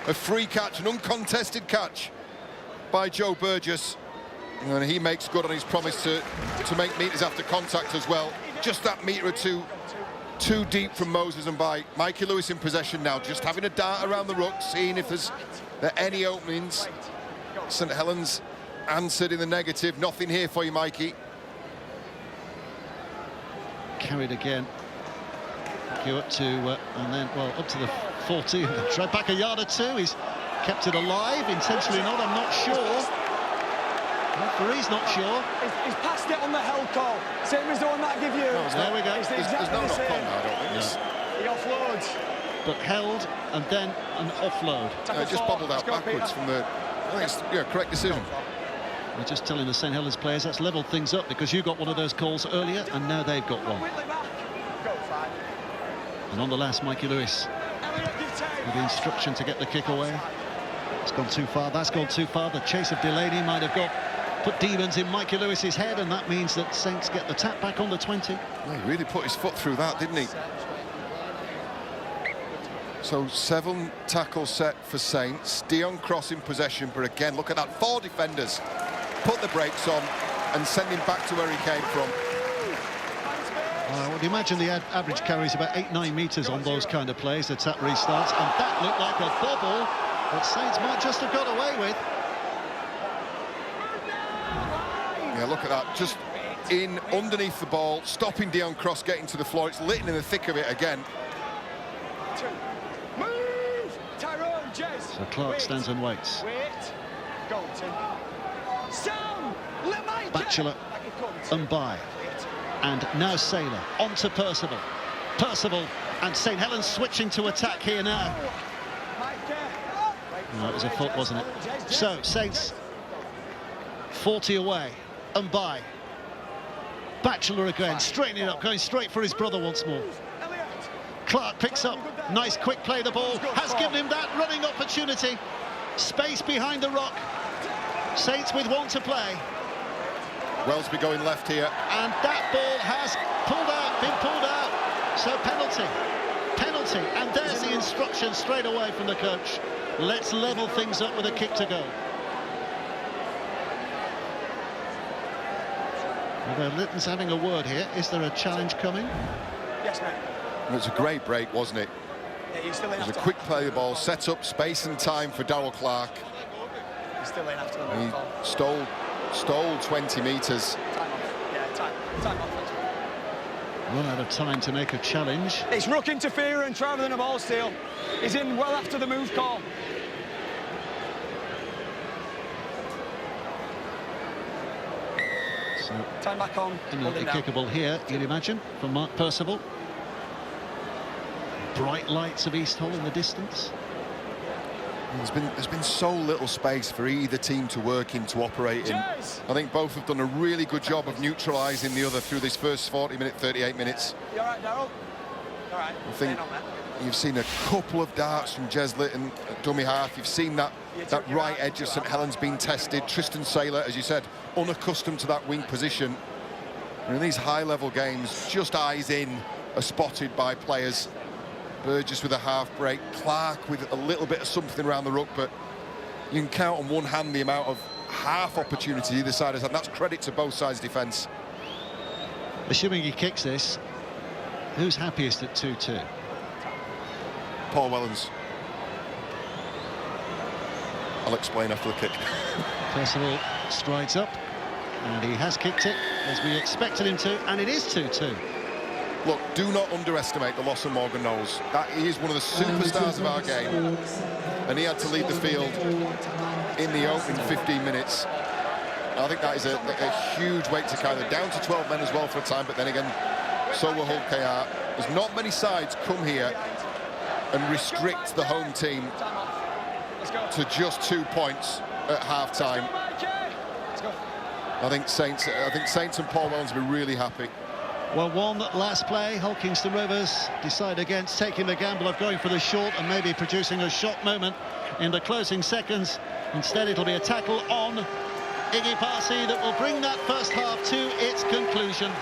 a free catch, an uncontested catch by Joe Burgess. And he makes good on his promise to make meters after contact as well. Just that metre or two too deep from Moses and by. Mikey Lewis in possession now, just having a dart around the ruck, seeing if there are any openings. St Helens answered in the negative. Nothing here for you, Mikey. Carried again. Go up to, and then, well, up to the 40. Tried back a yard or two. He's kept it alive, intentionally not, I'm not sure. Referee's not sure. He's passed it on the held call. Same as the one that I give you. No, there we go. There's no knock on now, I don't think. He offloads. But held, and then an offload. It just bobbled out backwards from the... I think it's correct decision. We're just telling the St Helens players that's levelled things up, because you got one of those calls earlier and now they've got one. And on the last, Mikey Lewis with the instruction to get the kick away. It's gone too far. That's gone too far. The chase of Delaney might have put demons in Mikey Lewis's head, and that means that Saints get the tap back on the 20. Well, he really put his foot through that, didn't he? So 7 tackle set for Saints. Dion Cross in possession, but again, look at that. 4 defenders put the brakes on and send him back to where he came from. I would imagine the average carry is about 8-9 metres on those kind of plays. The tap restarts, and that looked like a bobble that Saints might just have got away with. Yeah, look at that. Just in underneath the ball, stopping Dion Cross getting to the floor. It's Litton in the thick of it again. So Clark stands and waits. Batchelor and by. And now Saylor on to Percival. Percival and St Helens switching to attack here now. No, it was a foot, wasn't it? So Saints 40 away and by. Batchelor again, straightening it up, going straight for his brother once more. Clark picks up, nice quick play, the ball has given him that running opportunity. Space behind the rock. Saints with 1 to play. Wellesby going left here. And that ball has been pulled out. So penalty. And there's the instruction straight away from the coach. Let's level things up with a kick to go. Although Litton's having a word here. Is there a challenge coming? Yes, mate. It was a great break, wasn't it? Yeah, he's still in. It was a quick play of the ball, set up space and time for Darryl Clark. He's still in after the He stole 20 metres. Time off. Yeah, time off. Run out of time to make a challenge. It's ruck interference rather than a ball steal. He's in well after the move call. So Time back on. imminently kickable here, you'd imagine, from Mark Percival. Bright lights of East Hull in the distance. There's been so little space for either team to work in, to operate in. I think both have done a really good job of neutralising the other through this first 38 minutes. You all right, Darryl? All right. I think you've seen a couple of darts from Jez Litton at dummy half. You've seen that right edge of St Helens being tested. Tristan Saylor, as you said, unaccustomed to that wing position. And in these high-level games, just eyes in are spotted by players. Burgess with a half break, Clark with a little bit of something around the ruck, but you can count on one hand the amount of half opportunity either side has had, and that's credit to both sides' defence. Assuming he kicks this, who's happiest at 2-2? Paul Wellens. I'll explain after the kick. Percival strides up, and he has kicked it as we expected him to, and it is 2-2. Look, do not underestimate the loss of Morgan Knowles. He is one of the superstars of our game, and he had to lead the field in the opening 15 minutes. I think that is a huge weight to carry. They're down to 12 men as well for a time, but then again, so will Hull KR. There's not many sides come here and restrict the home team to just 2 points at half-time. I think Saints and Paul Wellens will be really happy. Well, one last play. Hull Kingston Rovers decide against taking the gamble of going for the short and maybe producing a shot moment in the closing seconds. Instead, it'll be a tackle on Iggy Parsi that will bring that first half to its conclusion.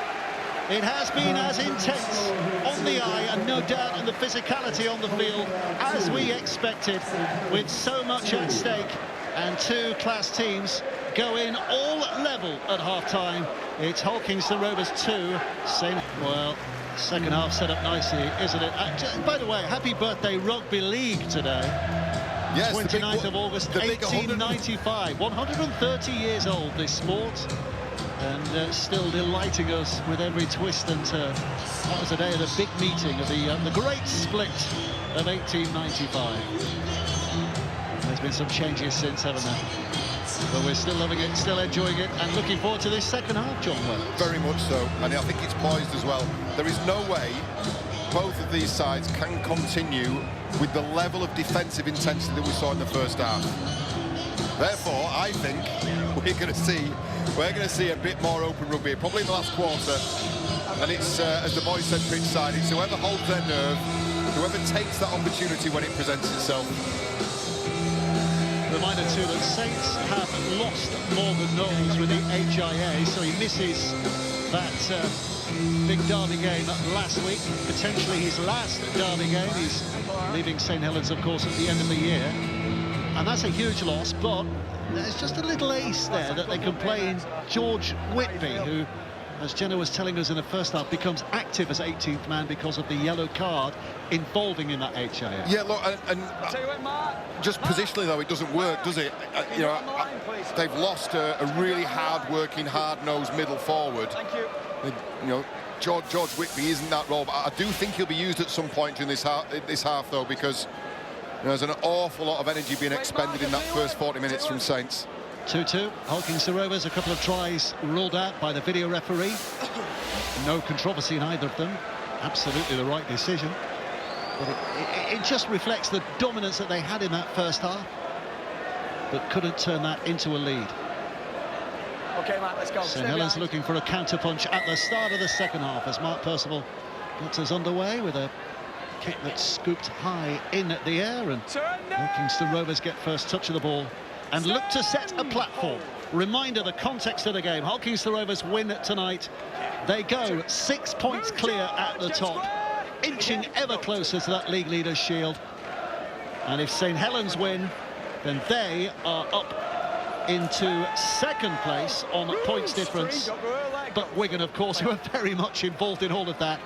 It has been as intense on the eye and no doubt in the physicality on the field as we expected, with so much at stake, and 2 class teams go in all level at half-time. It's Hull Kingston Rovers 2, well, second half set up nicely, isn't it? By the way, happy birthday Rugby League today. Yes, 29th of August, 1895. 130 years old, this sport. And still delighting us with every twist and turn. That was the day of the big meeting of the great split of 1895. There's been some changes since, haven't there? But we're still loving it, still enjoying it, and looking forward to this second half, John Wells. Very much so, and I think it's poised as well. There is no way both of these sides can continue with the level of defensive intensity that we saw in the first half. Therefore, I think we're going to see a bit more open rugby, probably in the last quarter. And it's, as the boys said pitch side, it's whoever holds their nerve, whoever takes that opportunity when it presents itself. Reminder too that Saints have lost Morgan Knowles with the HIA, so he misses that big derby game last week, potentially his last derby game. He's leaving St Helens, of course, at the end of the year, and that's a huge loss. But there's just a little ace there that they can play in George Whitby, who, as Jenna was telling us in the first half, becomes active as 18th man because of the yellow card involving in that HIA. Yeah, look, and just positionally though, it doesn't work, does it? You know, they've lost a really hard-working, hard-nosed middle forward. You know, George Whitby isn't that role, but I do think he'll be used at some point during this half though, because you know, there's an awful lot of energy being expended in that first 40 minutes from Saints. 2-2. Hulking's Rovers, a couple of tries ruled out by the video referee. No controversy in either of them. Absolutely the right decision. But it just reflects the dominance that they had in that first half, but couldn't turn that into a lead. Okay, Matt, let's go. St Helens looking for a counter-punch at the start of the second half as Mark Percival gets us underway with a kick that's scooped high in the air, and Hulking's Rovers get first touch of the ball and look to set a platform. Reminder, the context of the game. Hulking's Rovers win tonight. They go 6 points clear at the top, inching ever closer to that league leaders' shield. And if St Helens win, then they are up into second place on points difference. But Wigan, of course, who are very much involved in all of that,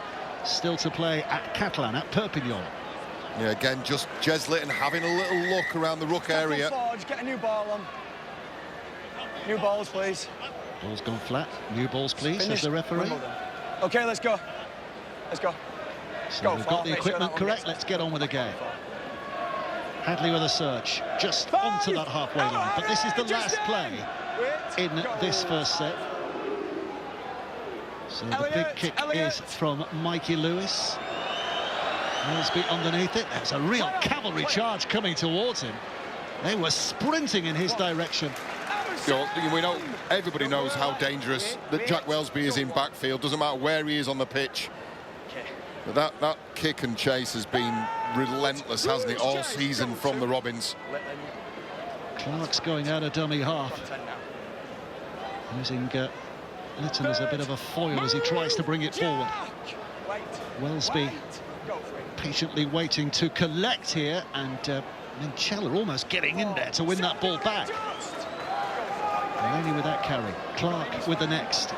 still to play at Catalan, at Perpignan. Yeah, again, just Jez Litton having a little look around the ruck area. Forge, get a new ball on. New balls, please. Ball's gone flat. New balls, please, says the referee. Okay, let's go. Let's go. So we've got the equipment correct. Let's get on with the game. Hadley with a search, just onto that halfway line. But this is the last play in this first set. So the big kick is from Mikey Lewis. Millsby underneath it. There's a real cavalry charge coming towards him. They were sprinting in his direction. We know, everybody knows how dangerous that Jack Welsby is in backfield. Doesn't matter where he is on the pitch. But that kick and chase has been relentless, hasn't it, all season from the Robins. Clark's going out of dummy half, using Litton as a bit of a foil as he tries to bring it forward. Welsby patiently waiting to collect here, and Minchella almost getting in there to win that ball back. Delaney with that carry, Clark with the next.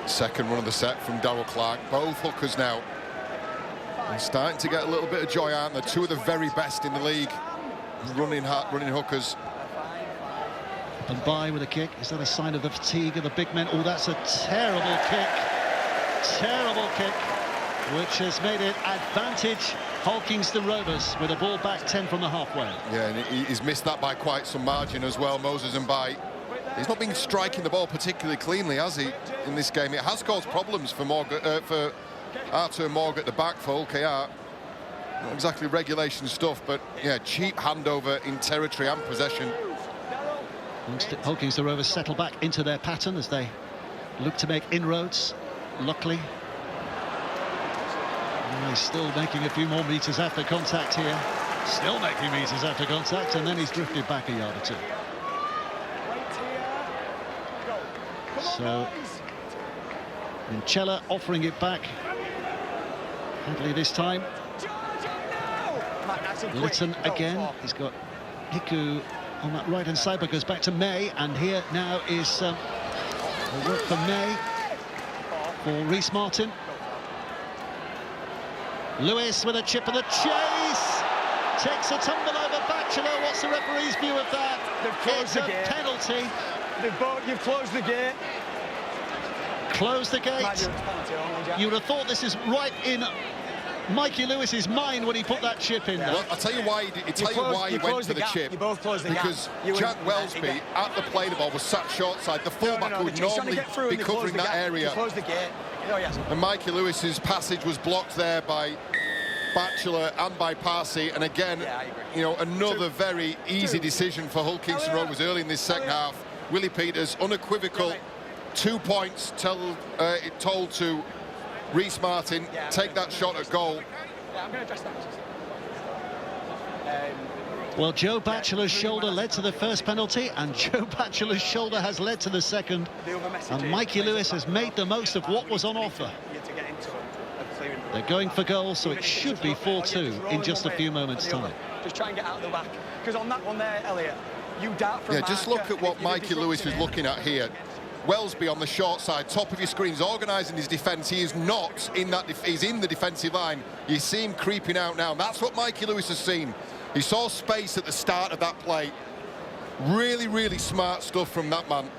Second run of the set from Darrell Clark. Both hookers now. They're starting to get a little bit of joy, aren't they? Two of the very best in the league running hookers. And by with a kick. Is that a sign of the fatigue of the big men? Oh, that's a terrible kick. Terrible kick, which has made it advantage Hulking's Rovers with a ball back 10 from the halfway. Yeah, and he's missed that by quite some margin as well, Moses and By. He's not been striking the ball particularly cleanly, has he, in this game? It has caused problems for Arthur Morg at the back for OKR. Not exactly regulation stuff, but yeah, cheap handover in territory and possession. Hulking's Rovers settle back into their pattern as they look to make inroads. Luckily, he's still making a few more meters after contact here. Still making meters after contact, and then he's drifted back a yard or two. So Minchella offering it back. Hadley this time. Litton again. He's got Hiku on that right hand side, but goes back to May, and here now is a work for May for Reece Martin. Lewis with a chip and a chase. Takes a tumble over Batchelor. What's the referee's view of that? It's a penalty. You've closed the gate. Close the gate. You would have thought this is right in Mikey Lewis's mind when he put that chip in there. Well, I'll tell you why he went for the chip. You both closed the because Jack Welsby at the play the ball was sat short side. The fullback would normally be covering that area. Closed the gate. And Mikey Lewis's passage was blocked there by Batchelor and by Parsi, and again, you know, another very easy decision for Hull Kingston Rovers early in this second half. Willie Peters, unequivocal, 2 points told to Reece Martin, take that shot at goal. I'm going to address that. Well, Joe Batchelor's shoulder led to the first penalty, and Joe Batchelor's shoulder has led to the second. And Mikey Lewis has made the most of what was on offer. They're going for goal, so it should be 4-2 in just a few moments' time. Just try and get out of the back. Because on that one there, Elliot, you dart from just look at what Mikey Lewis is looking at here. Wellesby on the short side, top of your screen, is organising his defence. He is not in that. He's in the defensive line. You see him creeping out now. That's what Mikey Lewis has seen. He saw space at the start of that play. Really, really smart stuff from that man.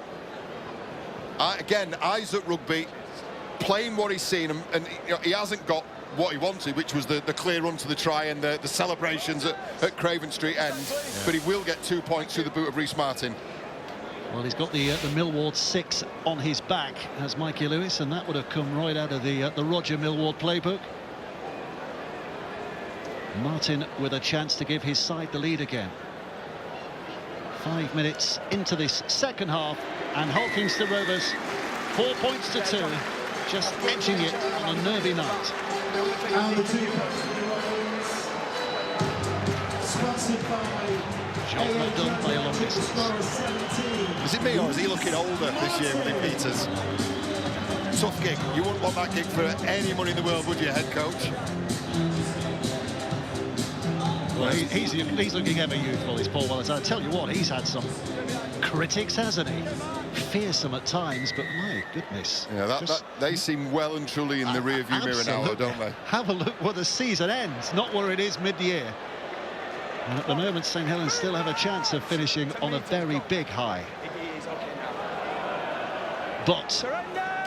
Again, eyes at rugby, playing what he's seen, and you know, he hasn't got what he wanted, which was the clear run to the try and the celebrations at Craven Street End. But he will get 2 points through the boot of Reece Martin. Well, he's got the Millward 6 on his back as Mikey Lewis, and that would have come right out of the Roger Millward playbook. Martin with a chance to give his side the lead again. 5 minutes into this second half, and Hulkington Rovers 4 points to 2, just edging it on a nervy night. And the 2 points for the Rovers, sponsored by Job well done by a long distance. Is it me, or is he looking older this year, Willie Peters? Tough gig. You wouldn't want that gig for any money in the world, would you, head coach? Well, he's looking ever youthful, is Paul Wallace. I tell you what, he's had some critics, hasn't he? Fearsome at times, but my goodness. Yeah, they seem well and truly in the rearview mirror now, don't they? Have a look where the season ends, not where it is mid-year. And at the moment, St Helens still have a chance of finishing on a very big high. But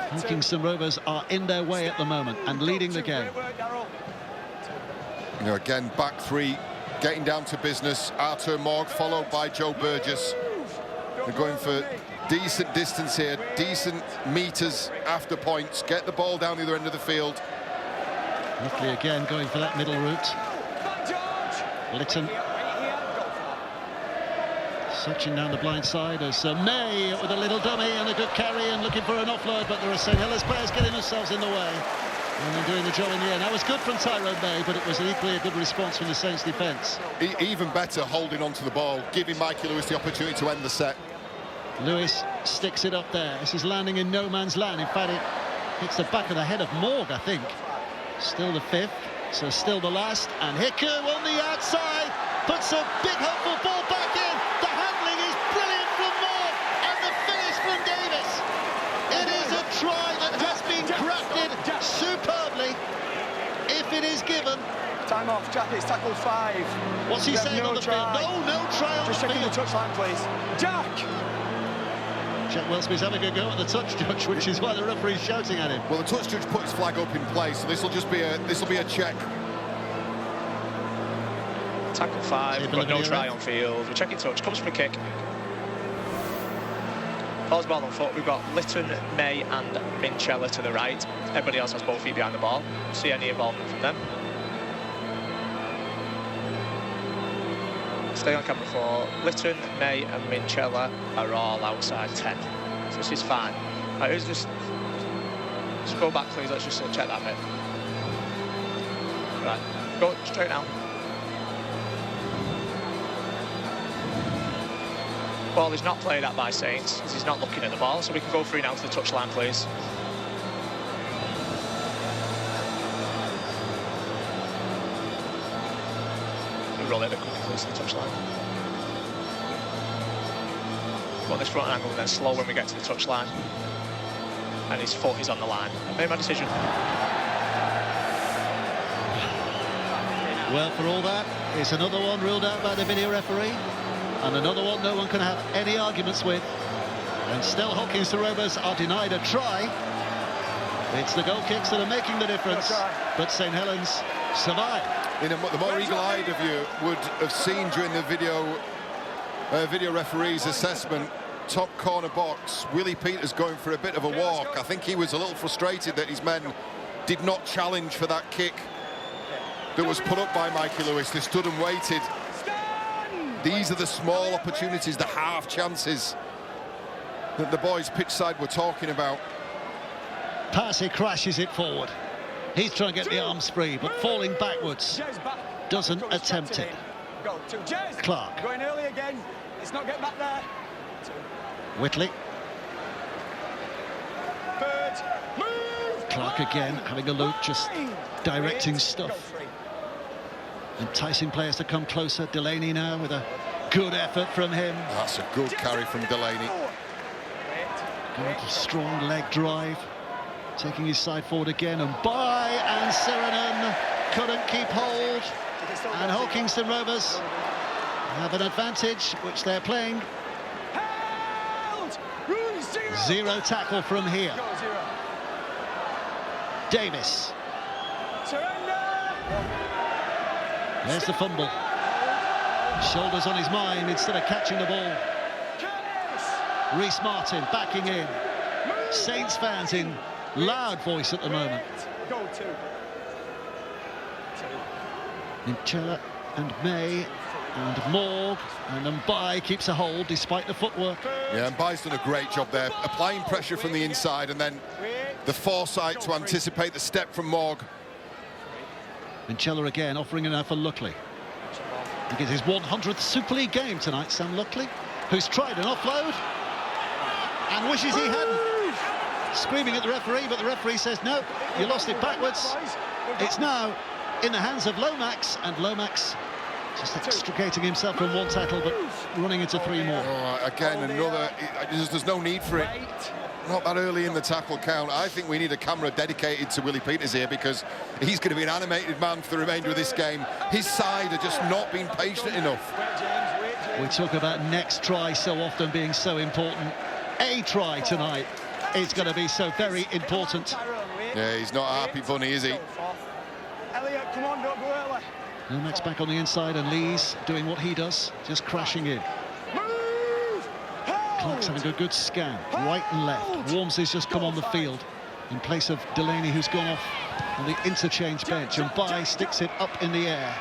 Hulkington Rovers are in their way at the moment and leading the game. You know, again, back three, getting down to business. Arthur Morg followed by Joe Burgess. They're going for decent distance here, decent meters after points. Get the ball down the other end of the field. Luckily again going for that middle route. Lytton. Searching down the blind side as May with a little dummy and a good carry and looking for an offload, but there are St Helens players getting themselves in the way. And then doing the job in the end. That was good from Tyrone May, but it was equally a good response from the Saints defence. Even better holding on to the ball, giving Mikey Lewis the opportunity to end the set. Lewis sticks it up there. This is landing in no man's land. In fact, it hits the back of the head of Morg, I think. Still the fifth, so still the last. And Hiku on the outside puts a big hopeful ball back in. The handling is brilliant from Morg, and the finish from Davis. It is a try that has been crafted superbly, if it is given. Time off, Jack, it's tackle 5. What's he saying on the field? No try on the field. Just checking the touchline, please. Jack! Jack Wellesby's having a go at the touch judge, which is why the referee's shouting at him. Well, the touch judge put his flag up in place, so this will be a check. Tackle 5, we've got no try on field. We're checking touch, comes from a kick. Ball's ball on foot. We've got Lytton, May and Minchella to the right. Everybody else has both feet behind the ball. See any involvement from them. Stay on camera 4. Lytton, May and Minchella are all outside 10. So this is fine. Right, who's just go back, please. Let's just check that bit. Right, go straight now. Ball is not played at by Saints, as he's not looking at the ball, so we can go through now to the touchline, please. We roll it a quickly close to the touchline. Go on this front angle and then slow when we get to the touchline. And his foot is on the line. I made my decision. Well, for all that, it's another one ruled out by the video referee. And another one no one can have any arguments with. And still Hulkington Rovers are denied a try. It's the goal kicks that are making the difference. But St Helens survive. You know, the more eagle-eyed of you would have seen during the video referee's assessment, top corner box, Willie Peters going for a bit of a walk. I think he was a little frustrated that his men did not challenge for that kick that was put up by Mikey Lewis. They stood and waited. These are the small opportunities, the half chances that the boys pitch side were talking about. Passy crashes it forward. He's trying to get the arms free, but falling backwards. Doesn't attempt it. Go to Jez. Clark. Going early again. Let's not get back there. Whitley. Bird. Move. Clark again, having a look, just directing stuff. Go free. Enticing players to come closer. Delaney now with a good effort from him. That's a good carry from Delaney. Good, strong leg drive. Taking his side forward again, and by, and Siranen couldn't keep hold. And Hulkingston Rovers have an advantage, which they're playing. Zero tackle from here. Davis. There's the fumble. Shoulders on his mind instead of catching the ball. Reece Martin backing in. Saints fans in loud voice at the moment. Minchella and May and Morg, and Mbai keeps a hold despite the footwork. Yeah, Mbai's done a great job there, applying pressure from the inside and then the foresight to anticipate the step from Morg. Minchella again offering it now for Luckley. He gets his 100th Super League game tonight, Sam Luckley, who's tried an offload and wishes he hadn't. Screaming at the referee, but the referee says no, you lost it backwards. It's now in the hands of Lomax, and Lomax just extricating himself from one tackle but running into three more. Again, another, there's no need for it. Not that early in the tackle count. I think we need a camera dedicated to Willie Peters here, because he's going to be an animated man for the remainder of this game. His side are just not being patient enough. We talk about next try so often being so important. A try tonight is going to be so very important. Yeah, he's not a happy bunny, is he? Elliot, come on, don't go early. Lomax back on the inside, and Lee's doing what he does, just crashing in. Clark's having a good scan, right and left. Wormsley's just come on the field in place of Delaney, who's gone off on the interchange bench, and Bai sticks it up in the air.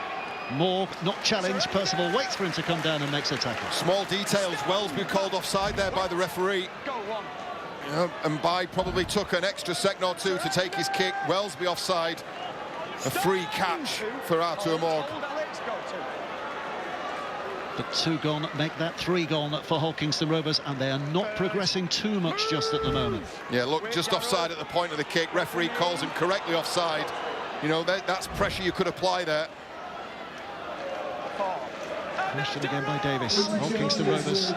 Morg not challenged. Percival waits for him to come down and makes a tackle. Small details. Wellsby called offside there by the referee. And Bai probably took an extra second or two to take his kick. Wellsby offside. A free catch for Artur Morg. But 2 gone make that 3 gone for Hulkingston Rovers, and they are not progressing too much just at the moment. Yeah, look, just offside at the point of the kick. Referee calls him correctly offside. You know, that's pressure you could apply there. Question again by Davis. Hulkingston Rovers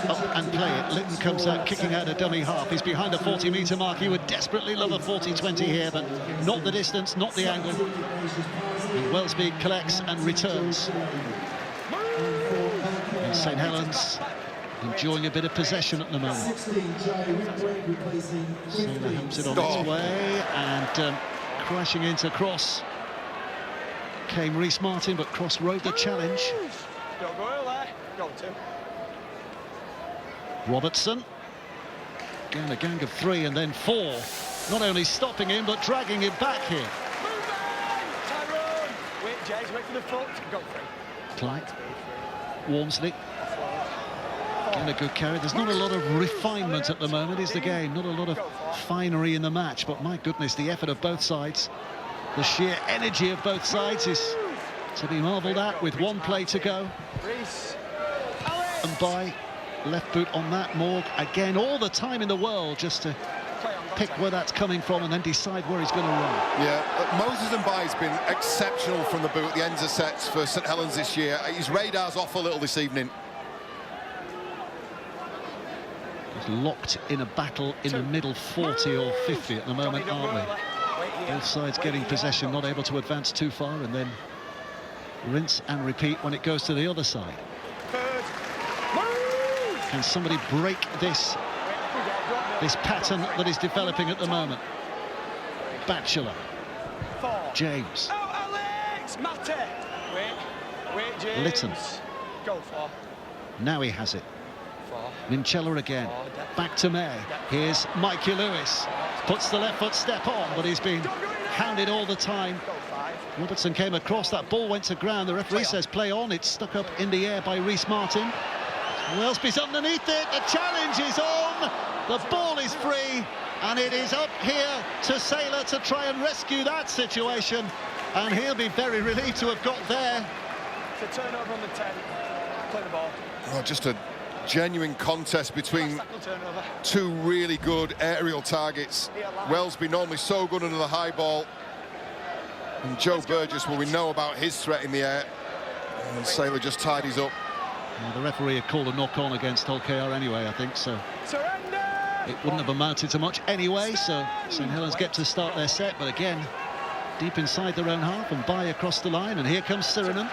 up and play it. Litton comes out kicking out a dummy half. He's behind the 40-metre mark. He would desperately love a 40-20 here, but not the distance, not the angle. And Wellsby collects and returns. And St Helens enjoying a bit of possession at the moment. Sailor helps it on its way, and crashing into Cross came Reece Martin, but Cross rode the challenge. Don't go early. Go to. Robertson. Again, a gang of 3 and then 4. Not only stopping him, but dragging him back here. Tyrone. Wait, James, wait for the foot. Go free. Clyde. Wormsley. Again, a good carry. There's not a lot of refinement at the moment, is the game. Not a lot of finery in the match, but my goodness, the effort of both sides, the sheer energy of both sides is to be marvelled at, with 1 play to go. And by left boot on that. Morg again, all the time in the world just to pick where that's coming from and then decide where he's going to run. Yeah, Moses and Bai's been exceptional from the boot at the ends of sets for St Helens this year. His radar's off a little this evening. He's locked in a battle in the middle 40 or 50 at the moment, aren't we? Both sides getting possession, not able to advance too far, and then rinse and repeat when it goes to the other side. Can somebody break this pattern that is developing at the moment? Batchelor. James. Litton. Now he has it. Minchella again. Back to May. Here's Mikey Lewis. Puts the left foot step on, but he's been hounded all the time. Robertson came across, that ball went to ground. The referee says play on. It's stuck up in the air by Reece Martin. Wellsby's underneath it. The challenge is on. The ball is free, and it is up here to Saylor to try and rescue that situation. And he'll be very relieved to have got there. It's a turnover on the 10. Play the ball. Oh, just a genuine contest between two really good aerial targets. Wellesby normally so good under the high ball. And Joe Burgess, well, we know about his threat in the air. And Saylor just tidies up. Well, the referee had called a knock-on against Hull KR anyway, I think, so it wouldn't have amounted to much anyway. So St Helens get to start their set, but again, deep inside their own half and by across the line. And here comes Sirenham.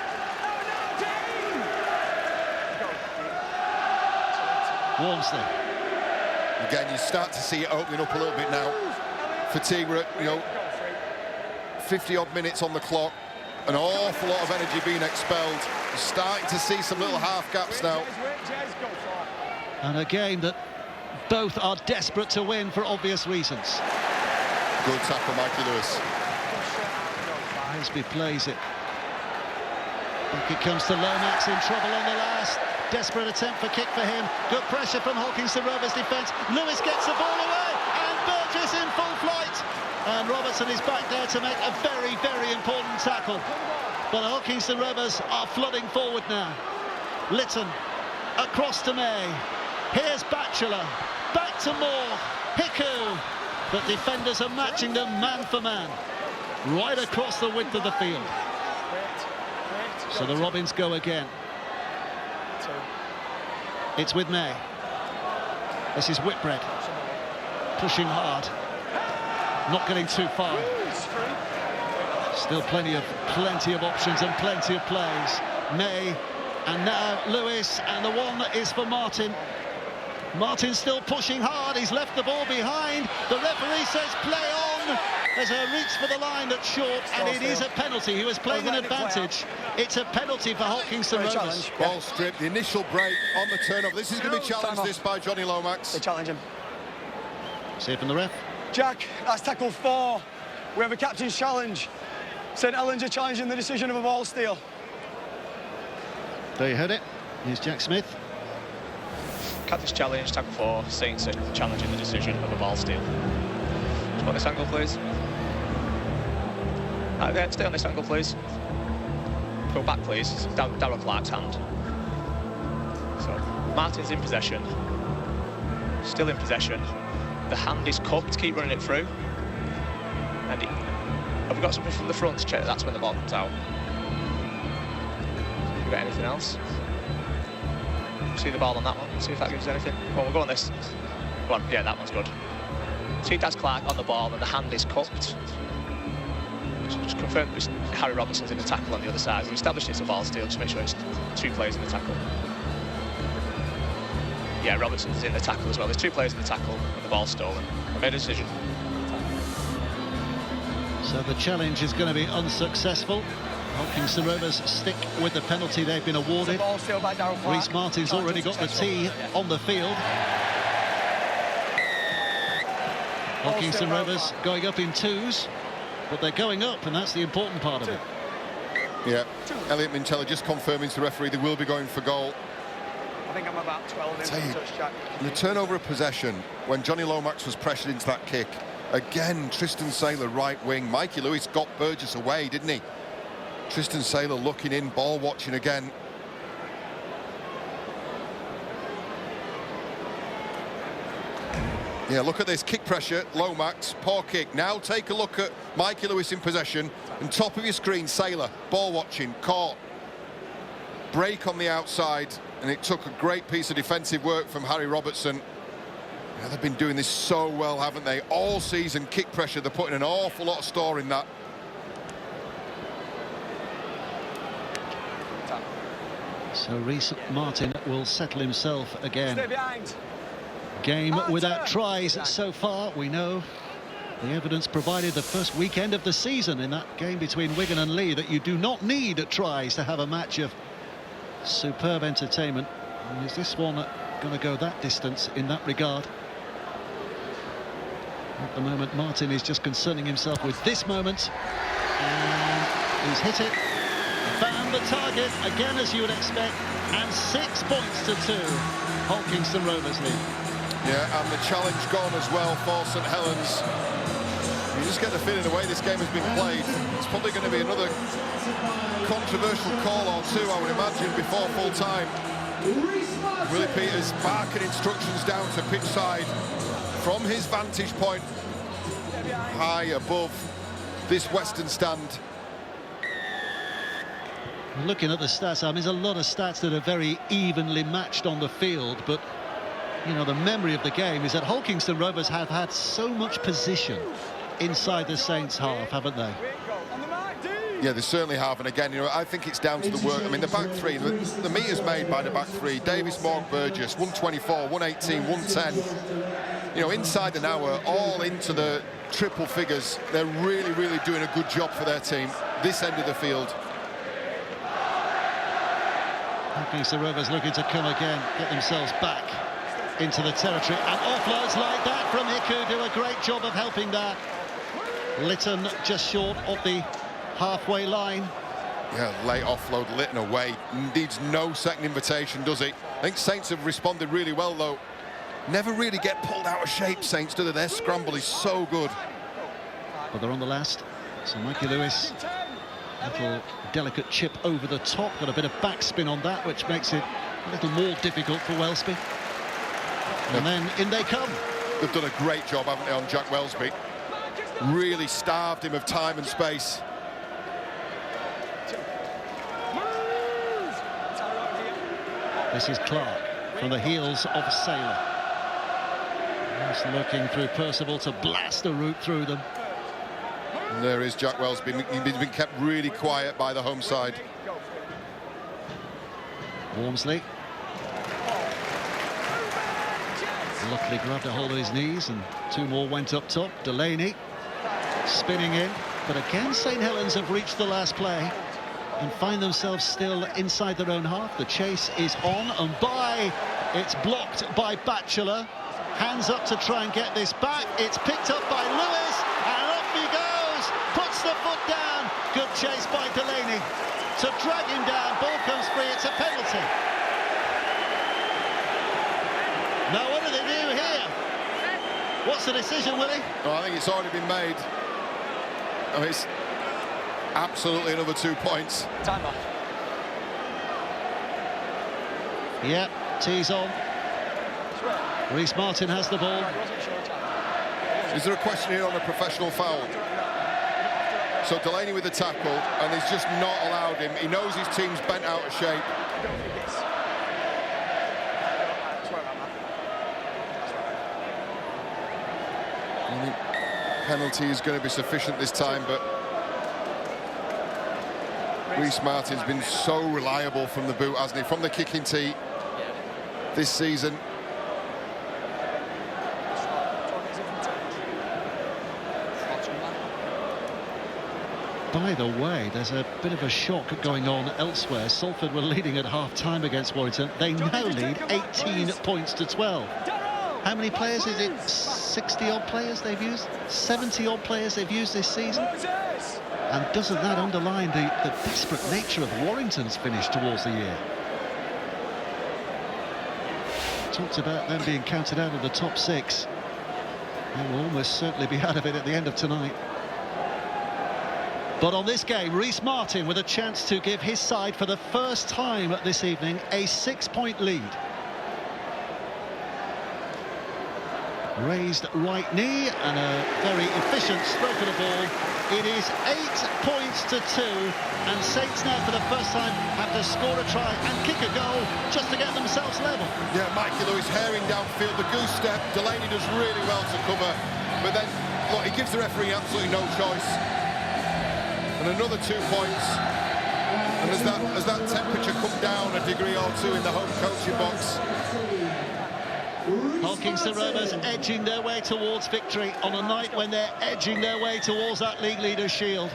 Walmsley. Again, you start to see it opening up a little bit now. Fatigue, we're at, 50-odd minutes on the clock. An awful lot of energy being expelled. You're starting to see some little half gaps now. And a game that both are desperate to win for obvious reasons. Good tackle, Mikey Lewis. Wellesby plays it. Back it comes to Lomax, in trouble on the last. Desperate attempt for kick for him. Good pressure from Hodgkinson Rovers defence. Lewis gets the ball away, and Burgess in full flight. And Robertson is back there to make a very, very important tackle. But Hodgkinson Rovers are flooding forward now. Lytton across to May. Here's Batchelor. Back to Moore. Hiku. But defenders are matching them man for man. Right across the width of the field. So the Robins go again. It's with May. This is Whitbread. Pushing hard. Not getting too far. Still plenty of options and plenty of plays. May, and now Lewis, and the one is for Martin. Martin's still pushing hard. He's left the ball behind. The referee says play on. There's a reach for the line that's short, and it is a penalty. He was playing an advantage. It's a penalty for Hodgkinson Rovers. Ball strip, the initial break on the turnover. This is going to be challenged, this by Johnny Lomax. They challenge him. See it from the ref. Jack, that's tackle 4. We have a captain's challenge. St Helens are challenging the decision of a ball steal. There you heard it. Here's Jack Smith. Captain's challenge, tackle 4, Saints are challenging the decision of a ball steal. Just want this angle, please. Right there, stay on this angle, please. Go back, please. It's Darryl Clark's hand. So, Martin's in possession. Still in possession. The hand is cupped, keep running it through. And have we got something from the front to check that that's when the ball comes out? Have we got anything else? See the ball on that one, see if that gives us anything. Oh, we'll go on this. Go on, yeah, that one's good. See that's Clark on the ball and the hand is cupped. Just confirm that Harry Robertson's in the tackle on the other side. We established it's a ball steal, just make sure it's 2 players in the tackle. Yeah, Robertson's in the tackle as well. There's 2 players in the tackle and the ball's stolen. I made a decision. So the challenge is going to be unsuccessful. Hodgkinson Rovers stick with the penalty they've been awarded. Ball steal by Darryl Clark. Reece Martin's already got the tee on the field. Hodgkinson Rovers going up in 2s, but they're going up, and that's the important part of it. Yeah, Elliot Mintella just confirming to the referee they will be going for goal. I think I'm about 12 in touch, Jack. The turnover of possession, when Johnny Lomax was pressured into that kick, again, Tristan Saylor right wing. Mikey Lewis got Burgess away, didn't he? Tristan Saylor looking in, ball watching again. Yeah, look at this, kick pressure, Lomax, poor kick. Now take a look at Mikey Lewis in possession, and top of your screen, Saylor, ball watching, caught. Break on the outside, and it took a great piece of defensive work from Harry Robertson. Yeah, they've been doing this so well, haven't they? All season, kick pressure, they're putting an awful lot of store in that. So Reece Martin will settle himself again. Stay behind. Game without tries so far. We know the evidence provided the first weekend of the season in that game between Wigan and Lee that you do not need tries to have a match of superb entertainment. And is this one going to go that distance in that regard? At the moment, Martin is just concerning himself with this moment, and he's hit it. Found the target, again as you would expect, and 6 points to 2. Hodgkinson Rovers lead. Yeah, and the challenge gone as well for St Helens. You just get the feeling the way this game has been played, it's probably going to be another controversial call or two, I would imagine, before full time. Willie Peters barking instructions down to pitch side from his vantage point high above this western stand. Looking at the stats, I mean, there's a lot of stats that are very evenly matched on the field, but you know, the memory of the game is that Kingston Rovers have had so much position inside the Saints half, haven't they? Yeah, they certainly have, and again, you know, I think it's down to the work. I mean, the back three, the meters made by the back three, Davis, Morg, Burgess, 124, 118, 110, you know, inside an hour, all into the triple figures. They're really, really doing a good job for their team, this end of the field. Kingston Rovers looking to come again, get themselves back into the territory, and offloads like that from Hiku do a great job of helping that. Lytton just short of the halfway line. Yeah, late offload, Lytton away. Needs no second invitation, does he? I think Saints have responded really well, though. Never really get pulled out of shape, Saints, do they? Their scramble is so good. But they're on the last. So Mikey Lewis, little delicate chip over the top, got a bit of backspin on that, which makes it a little more difficult for Welsby. And then in they come. They've done a great job, haven't they, on Jack Welsby? Really starved him of time and space. This is Clark from the heels of Sailor. Just looking through Percival to blast a route through them. And there is Jack Welsby. He's been kept really quiet by the home side. Wormsley. Luckily grabbed a hold of his knees, and two more went up top. Delaney spinning in, but again St Helens have reached the last play and find themselves still inside their own half. The chase is on and by. It's blocked by Batchelor. Hands up to try and get this back. It's picked up by Lewis, and off he goes. Puts the foot down. Good chase by Delaney to drag him down. Ball comes free. It's a penalty. Now what do they do here? What's the decision, Willie? Well, I think it's already been made. I mean, it's absolutely another 2 points. Time off. Yep, tees on. Reece Martin has the ball. Is there a question here on a professional foul? So Delaney with the tackle, and he's just not allowed him. He knows his team's bent out of shape. I think penalty is going to be sufficient this time, but Reece Martin's been so reliable from the boot, hasn't he? From the kicking tee this season. By the way, there's a bit of a shock going on elsewhere. Salford were leading at half-time against Warrington. They now lead 18 points to 12. How many players is it? 60-odd players they've used? 70-odd players they've used this season? And doesn't that underline the desperate nature of Warrington's finish towards the year? Talked about them being counted out of the top 6. They will almost certainly be out of it at the end of tonight. But on this game, Reece Martin with a chance to give his side for the first time this evening a 6-point lead. Raised right knee and a very efficient stroke of the ball. It is 8 points to 2, and Saints now for the first time have to score a try and kick a goal just to get themselves level. Yeah, Mikey Lewis herring downfield, the goose step. Delaney does really well to cover, but then look, he gives the referee absolutely no choice. And another 2 points. And as that temperature come down a degree or two in the home coaching box. Kingston Rovers edging their way towards victory on a night when they're edging their way towards that league leader's shield.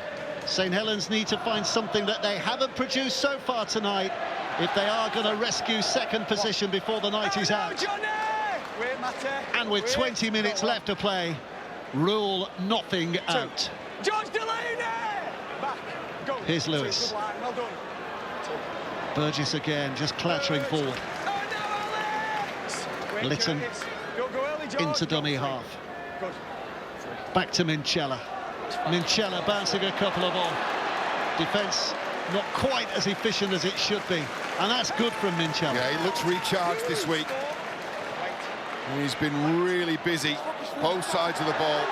St Helens need to find something that they haven't produced so far tonight if they are going to rescue second position before the night is out. And with 20 minutes left to play, rule nothing out. George Delaney! Back. Go. Here's Lewis. Well done. Burgess again, just clattering forward. Lytton. Go, into dummy half. Good. Back to Minchella. Minchella bouncing a couple of off. Defence not quite as efficient as it should be. And that's good from Minchella. Yeah, he looks recharged this week. He's been really busy, both sides of the ball.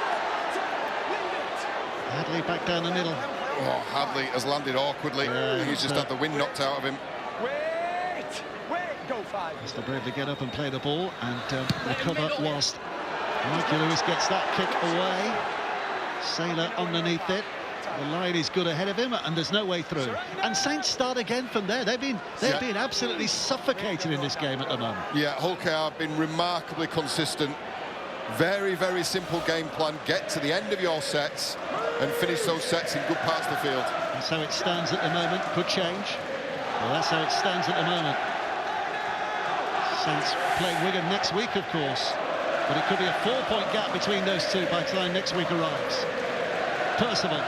Hadley back down the middle. Oh, Hadley has landed awkwardly. Yeah, He's just had the wind knocked out of him. Wait, go 5. Has to bravely get up and play the ball and recover whilst Mikey Lewis gets that kick away. Sailor underneath it. The line is good ahead of him and there's no way through. And Saints start again from there. They've been absolutely suffocated in this game at the moment. Yeah, Hull KR have been remarkably consistent. Very, very simple game plan. Get to the end of your sets and finish those sets in good parts of the field. That's how it stands at the moment. Could change. Well, that's how it stands at the moment. Saints playing Wigan next week, of course. But it could be a 4-point gap between those two by the time next week arrives. Percival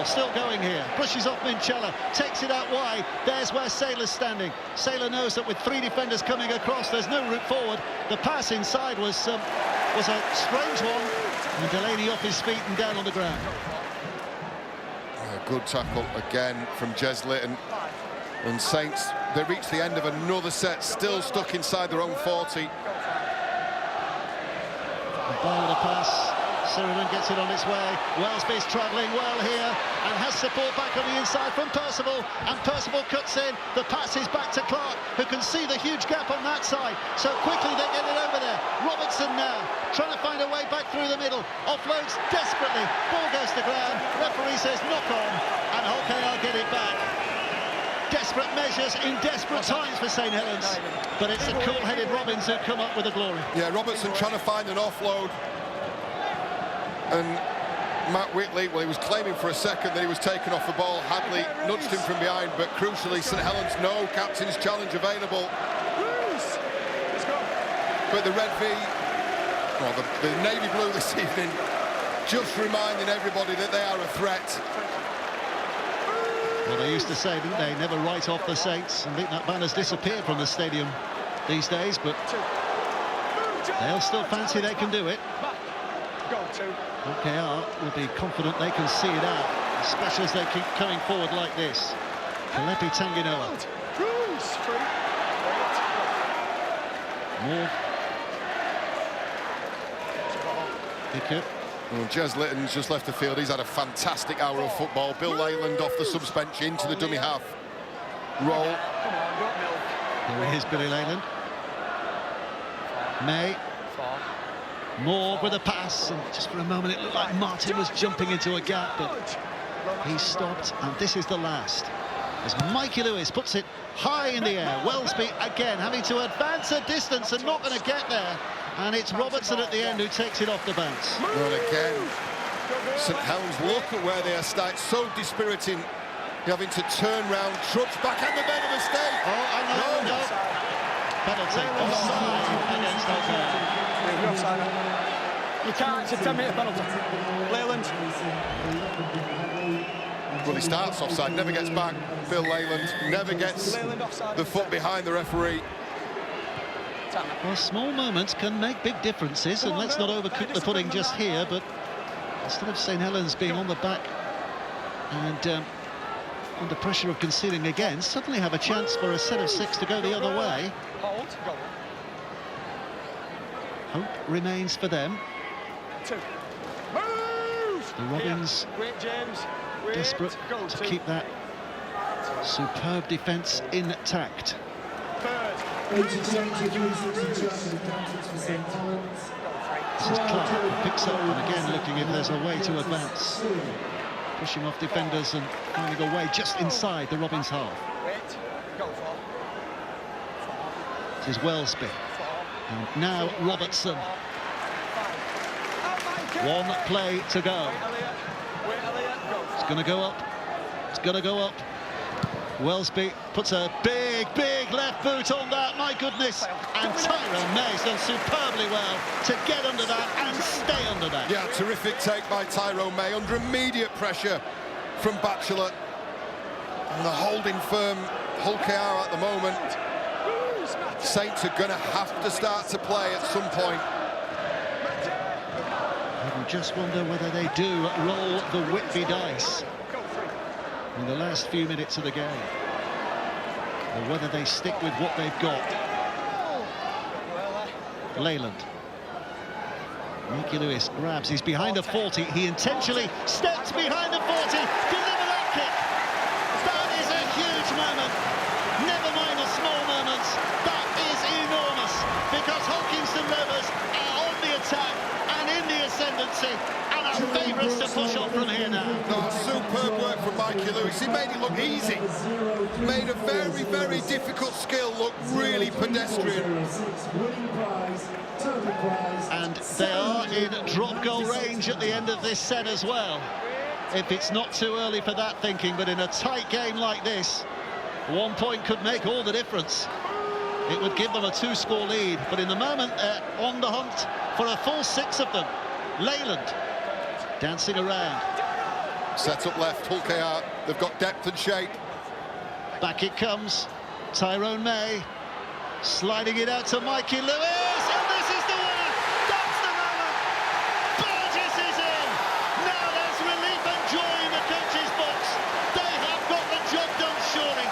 still going here, pushes off Minchella, takes it out wide. There's where Sailor's standing. Sailor knows that with 3 defenders coming across, there's no route forward. The pass inside was a strange one, and Delaney off his feet and down on the ground. Good tackle again from Jez Litton. And Saints, they reach the end of another set, still stuck inside their own 40. The ball, the pass. Sheridan gets it on its way. Wellesby's travelling well here and has support back on the inside from Percival, and Percival cuts in. The pass is back to Clark, who can see the huge gap on that side. So quickly they get it over there. Robertson now trying to find a way back through the middle. Offloads desperately. Ball goes to ground. Referee says knock on, and Hull KR get it back. Desperate measures in desperate times for St Helens, but it's the cool-headed Robbins who come up with the glory. Yeah, Robertson trying to find an offload. And Matt Whitley, well, he was claiming for a second that he was taken off the ball. Hadley nudged him from behind, but crucially, St Helens, no captain's challenge available. But the red V, well, the navy blue this evening, just reminding everybody that they are a threat. Well, they used to say, didn't they, never write off the Saints. I think that banner's disappeared from the stadium these days, but they'll still fancy they can do it. KR will be confident they can see it out, especially as they keep coming forward like this. Kalepi Tanginoa. More. Pick Well, Jez Litton's just left the field. He's had a fantastic hour of football. Bill Leyland off the subs bench into the dummy half. Roll. Here he is, Billy Leyland. May. Moore with a pass, and just for a moment it looked like Martin was jumping into a gap, but he stopped, and this is the last. As Mikey Lewis puts it high in the air. Wellesby again having to advance a distance and not going to get there. And it's Robertson at the end who takes it off the bounce. Well, again, St Helens, look at where they are starting. So dispiriting, having to turn round, trudge back, and they made a mistake. Oh, I know, no. Penalty, offside against Hull KR. You can't, it's a 10-metre penalty. Leyland. Well, he starts offside, never gets back. Bill Leyland never gets the foot behind the referee. Well, small moments can make big differences, and let's not overcook the pudding just here, but instead of St Helens being on the back and under pressure of conceding again, suddenly have a chance for a set of 6 to go the other way. Hope remains for them. The Robins desperate to keep that superb defence intact. This is Clark who picks up, and again looking if there's a way to advance. Pushing off defenders and finding a way just inside the Robins half. This is Wellesby. And now Robertson. 1 play to go. It's going to go up. It's going to go up. Wellesby puts a big left boot on that. My goodness. And Tyrone May's done superbly well to get under that and stay under that. Yeah, terrific take by Tyrone May under immediate pressure from Batchelor. And the holding firm Hull KR at the moment. Saints are going to have to start to play at some point. I just wonder whether they do roll the Whitby dice in the last few minutes of the game, or whether they stick with what they've got. Leyland. Mikey Lewis grabs, he's behind the 40, he intentionally steps behind the 40, deliver that kick. That is a huge moment, never mind the small moments, that is enormous, because Hulkingston Rovers are on the attack and in the ascendancy, and are favourites to push on from here now. No, superb work from Mikey Lewis, he made it look easy, made a very, very difficult skill look really pedestrian. And they are in drop goal range at the end of this set as well, if it's not too early for that thinking. But in a tight game like this, 1 point could make all the difference. It would give them a 2-score lead, but in the moment they're on the hunt for a full 6 of them. Leyland dancing around, Sets up left, Hulkea, they've got depth and shape. back it comes, Tyrone May sliding it out to Mikey Lewis, and this is the winner. That's the moment. Burgess is in. Now there's relief and joy in the coach's box. They have got the job done, surely.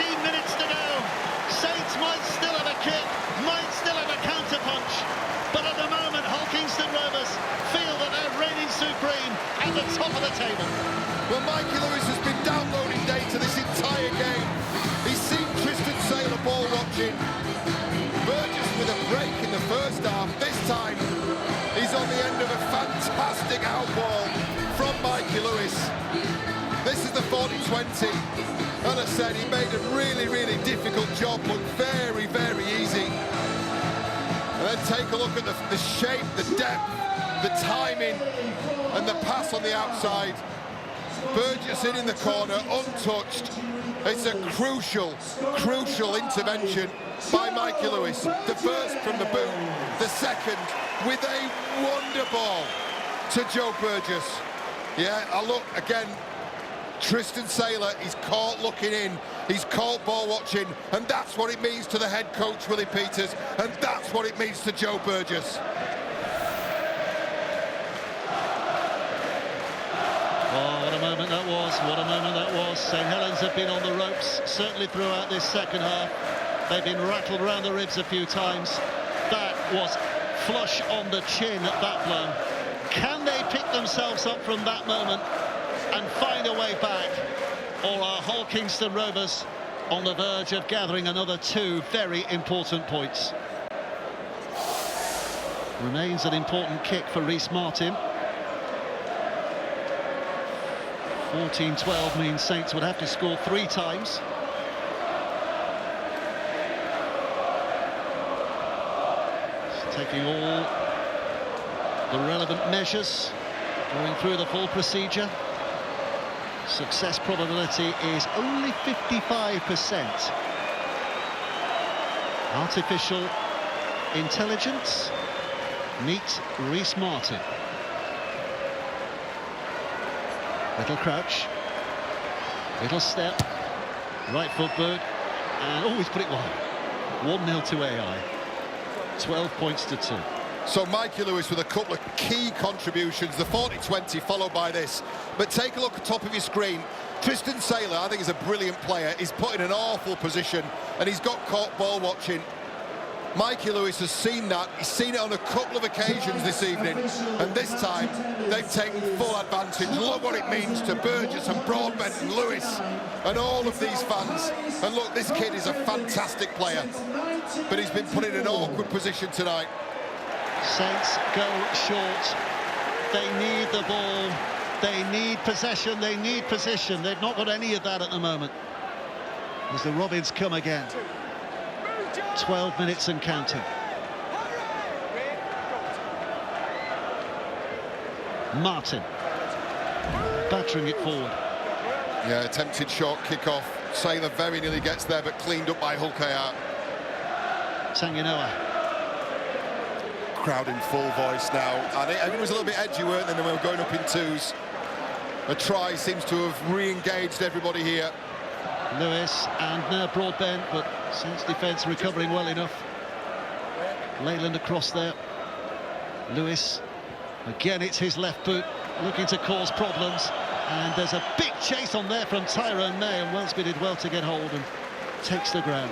13 minutes to go. Saints might still have a kick, might still have a counter punch, but at the moment Hulkingston Rovers feel that they're reigning supreme at the top of the table. Well, Mikey Lewis has been downloading data this entire game. He's seen Tristan Saylor ball watching. Burgess with a break in the first half. This time, he's on the end of a fantastic out ball from Mikey Lewis. This is the 40-20. And I said, he made a really, really difficult job look very, very easy. And then take a look at the shape, the depth, the timing, and the pass on the outside. Burgess in the corner, untouched. It's a crucial, crucial intervention by Mikey Lewis. The first from the boot, the second with a wonder ball to Joe Burgess. Yeah, I look again. Tristan Saylor, he's caught looking in, he's caught ball watching, and that's what it means to the head coach, Willie Peters, and that's what it means to Joe Burgess. Oh, what a moment that was, what a moment that was. St Helens have been on the ropes, certainly throughout this second half. They've been rattled around the ribs a few times. That was flush on the chin, that blow. Can they pick themselves up from that moment and find a way back? Or are Hulkingston Rovers on the verge of gathering another 2 very important points? Remains an important kick for Rhys Martin. 14-12 means Saints would have to score 3 times. Just taking all the relevant measures, going through the full procedure. Success probability is only 55%. Artificial intelligence. Meet Rhys Martin. Little crouch, little step, right foot bird, and oh, he's put it wide. 1-0 to AI, 12 points to 2. So Mikey Lewis with a couple of key contributions, the 40-20 followed by this. But take a look at the top of your screen. Tristan Saylor, I think, is a brilliant player. He's put in an awful position, and he's got caught ball watching. Mikey Lewis has seen that. He's seen it on a couple of occasions this evening, and this time they've taken full advantage. Look what it means to Burgess and Broadbent and Lewis and all of these fans. And look, this kid is a fantastic player, but he's been put in an awkward position tonight. Saints go short. They need the ball. They need possession. They need position. They've not got any of that at the moment. As the Robins come again. 12 minutes and counting. Martin battering it forward. Yeah, attempted short kick-off. Saylor very nearly gets there, but cleaned up by Hulkea. Tanginoa. Crowd in full voice now. And it was a little bit edgy, weren't they? They were going up in 2s. A try seems to have re-engaged everybody here. Lewis and now Broadbent, but Saints defence recovering well enough. Leyland across there. Lewis. Again, it's his left boot looking to cause problems. And there's a big chase on there from Tyrone May, and Wellesby did well to get hold and takes the ground.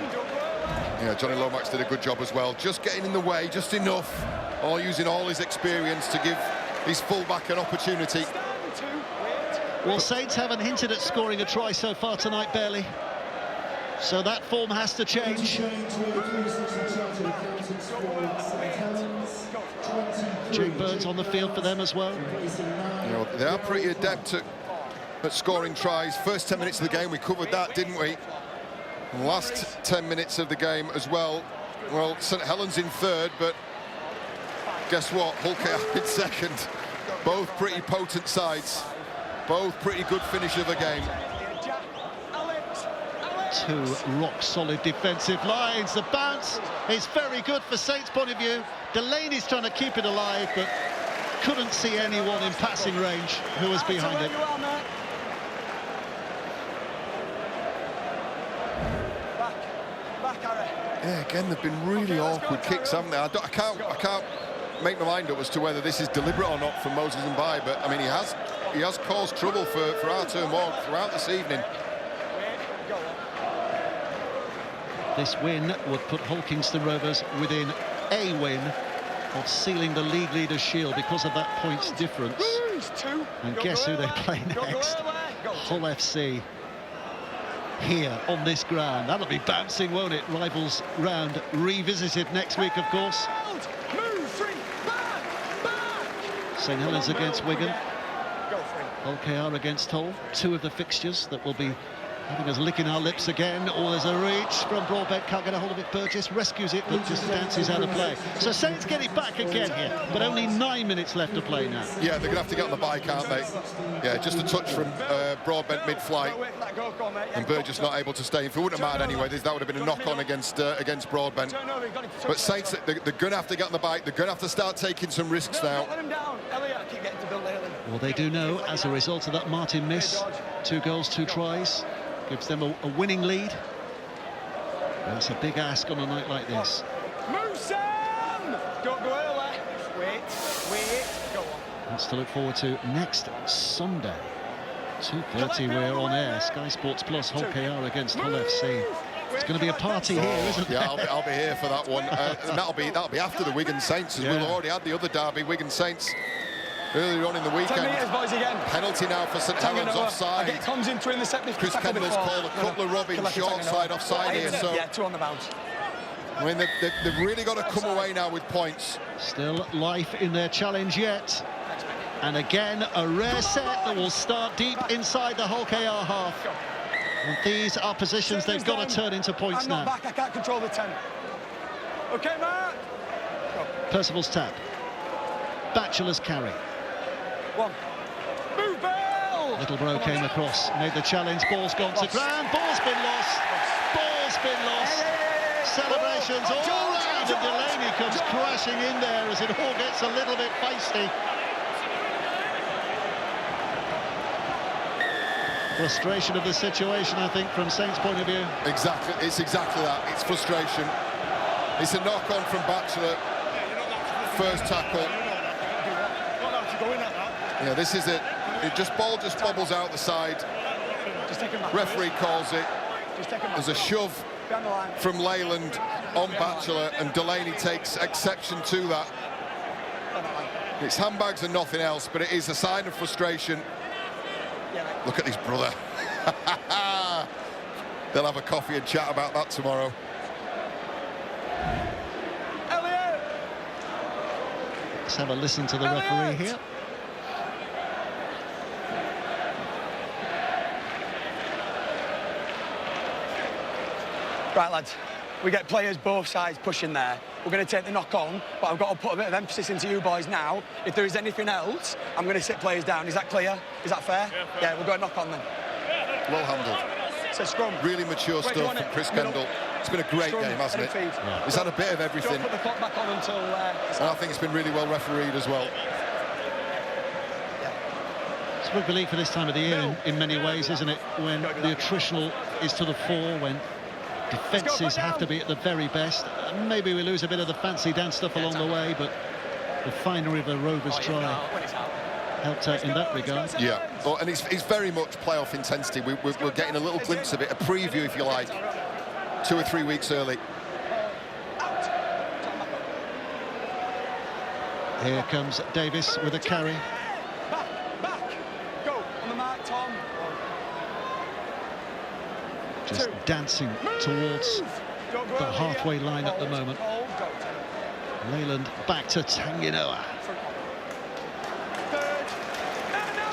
Yeah, Johnny Lomax did a good job as well. Just getting in the way, just enough. Or using all his experience to give his fullback an opportunity. Well, Saints haven't hinted at scoring a try so far tonight, barely. So that form has to change. Jake Burns on the field for them as well. You know, they are pretty adept at scoring tries. First 10 minutes of the game, we covered that, didn't we? And last 10 minutes of the game as well. Well, St Helens in third, but guess what? Hull KR in second. Both pretty potent sides. Both pretty good finish of the game. Two rock-solid defensive lines. The bounce is very good for Saints' point of view. Delaney's trying to keep it alive, but couldn't see anyone in passing range who was behind it. Yeah, again, they've been really awkward kicks, haven't they? I can't make my mind up as to whether this is deliberate or not from Moses and Bai, but I mean, he has caused trouble for Artur Morg throughout this evening. This win would put Hull Kingston Rovers within a win of sealing the league leader's shield because of that points difference. And guess who they play next? Hull FC. Here on this ground. That'll be bouncing, won't it? Rivals round revisited next week, of course. St Helens against Wigan. Hull KR against Hull. Two of the fixtures that will be having us licking our lips again. Oh, there's a reach from Broadbent, can't get a hold of it. Burgess rescues it, but just dances out of play. So Saints get it back again here, but only 9 minutes left to play now. Yeah, they're going to have to get on the bike, aren't they? Yeah, just a touch from Broadbent mid-flight, and Burgess not able to stay. If it wouldn't have mattered anyway, that would have been a knock-on against Broadbent. But Saints, they're going to have to get on the bike. They're going to have to start taking some risks now. Well, they do know, as a result of that Martin miss, 2 goals, 2 tries, gives them a winning lead. That's a big ask on a night like this. Move, Sam! Don't go early. Wait, go on. That's to look forward to next Sunday. 2:30 we're on air. Sky Sports Plus, Hull KR against Hull FC. It's going to be a party here, isn't it? Yeah, I'll be here for that one. And that'll be after the Wigan Saints, as we've already had the other derby, Wigan Saints, earlier on in the weekend. 10 metres, boys, again. Penalty now for St Helens offside. It comes in between the set. Chris Kendall's called a couple of rubbing short side offside here. So yeah, 2 on the bounce. I mean, they've really got to come away now with points. Still life in their challenge yet. And again, a rare set that will start deep inside the Hull KR half. And these are positions they've got to turn into points now. I'm not back, I can't control the 10. OK, Mark. Percival's tap. Batchelor's carry. 1. Move, Bill! Littlebrough came across, made the challenge, ball's gone to ground, ball's been lost, ball's been lost. Celebrations all round, and Delaney comes crashing in there as it all gets a little bit feisty. Frustration of the situation, I think, from Saints' point of view. Exactly, it's exactly that. It's frustration. It's a knock-on from Batchelor. First tackle. Yeah, this is it. Ball just bobbles out the side. Referee calls it. There's a shove from Leyland on Batchelor, and Delaney takes exception to that. It's handbags and nothing else, but it is a sign of frustration. Look at his brother. They'll have a coffee and chat about that tomorrow. Let's have a listen to the referee here. Right, lads, we get players both sides pushing there. We're going to take the knock-on, but I've got to put a bit of emphasis into you boys now. If there is anything else, I'm going to sit players down. Is that clear? Is that fair? Yeah, we'll go knock-on then. Well handled. It's a scrum. Really mature stuff from Chris Kendall. It's been a great game, hasn't it? Yeah. He's had a bit of everything. Don't put the clock back on until... and I think it's been really well refereed as well. It's rugby league for this time of the year in many ways, isn't it? When the attritional is to the fore, when defences have to be at the very best. Maybe we lose a bit of the fancy dance stuff along the way, but the finery of the Rovers try helped out in that regard. Yeah, well, and it's very much playoff intensity. We're getting a little glimpse of it, a preview, if you like, 2 or 3 weeks early. Here comes Davis with a carry. Back. Go. On the mark, Tom. Just dancing towards the halfway line at the moment. Leyland back to Tanginoa.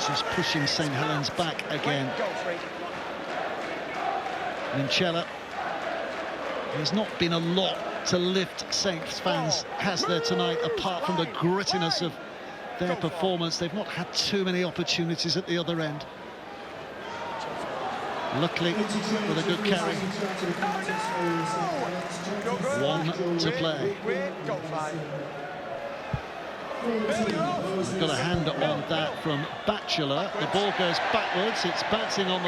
Just pushing St Helens back again. Minchella. There's not been a lot to lift Saints fans, has there, tonight, apart from the grittiness of their performance. They've not had too many opportunities at the other end. Luckily, with a good carry. 1 to play. Got a hand on that from Batchelor. The ball goes backwards. It's bouncing on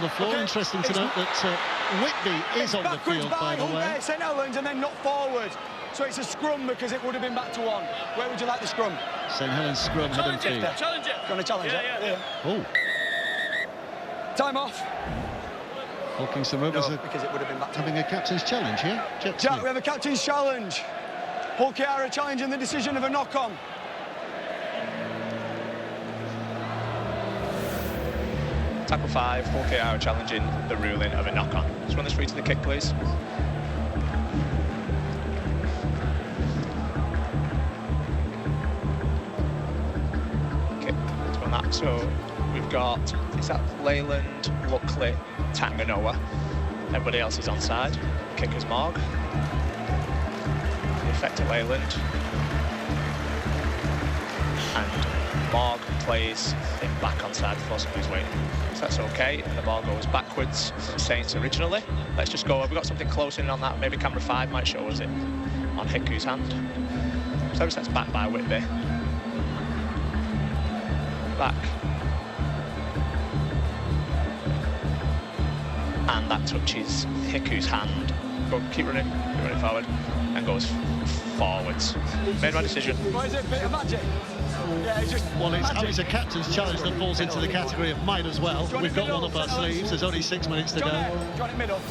the floor. Interesting to note that Whitby is on the field, by the way. St Helens and then not forward. So it's a scrum because it would have been back to 1. Where would you like the scrum? St Helens scrum, head and feet. Challenge it. Going to challenge it? Yeah. Oh. Time off. Hawkinson Rovers are because it would have been back to having a captain's challenge here. Jack, we have a captain's challenge. Hull KR challenging the decision of a knock-on. Tackle 5, Hull KR challenging the ruling of a knock-on. Let's run this free to the kick, please. Okay, let's run that. So we've got, is that Leyland, Luckley, Tanganoa. Everybody else is onside. Kicker's Morg. The effect at Leyland. And Morg plays him back onside before somebody's waiting. So that's okay. The ball goes backwards. Saints originally. Let's just go. We've got something close in on that. Maybe camera 5 might show us it on Hiku's hand. So that's back by Whitby. Back. And that touches Hiku's hand. Go, keep running forward, and goes forwards. Made my decision. What is it? Bit of magic? Yeah, it's just Well, magic. it's a captain's challenge that falls into the category of might as well. We've got one up our sleeves. There's only 6 minutes to go. Do you want it middle?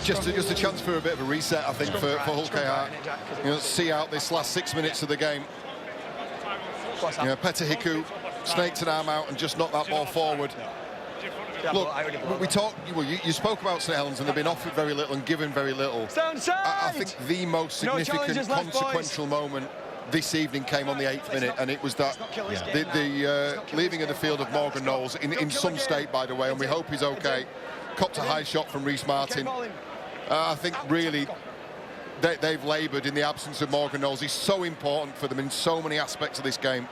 Just a chance for a bit of a reset, I think, for Hull KR. You know, see out this last 6 minutes of the game. You know, Petr Hiku snaked an arm out and just knocked that ball forward. Look, we talked. Well, you spoke about St Helens and they've been offered very little and given very little. I think the most significant, consequential moment this evening came on the 8th minute, and it was that the leaving of the field of Morgan Knowles in some state, by the way, and we hope he's okay. Copped a high shot from Rhys Martin. I think really they've laboured in the absence of Morgan Knowles. He's so important for them in so many aspects of this game.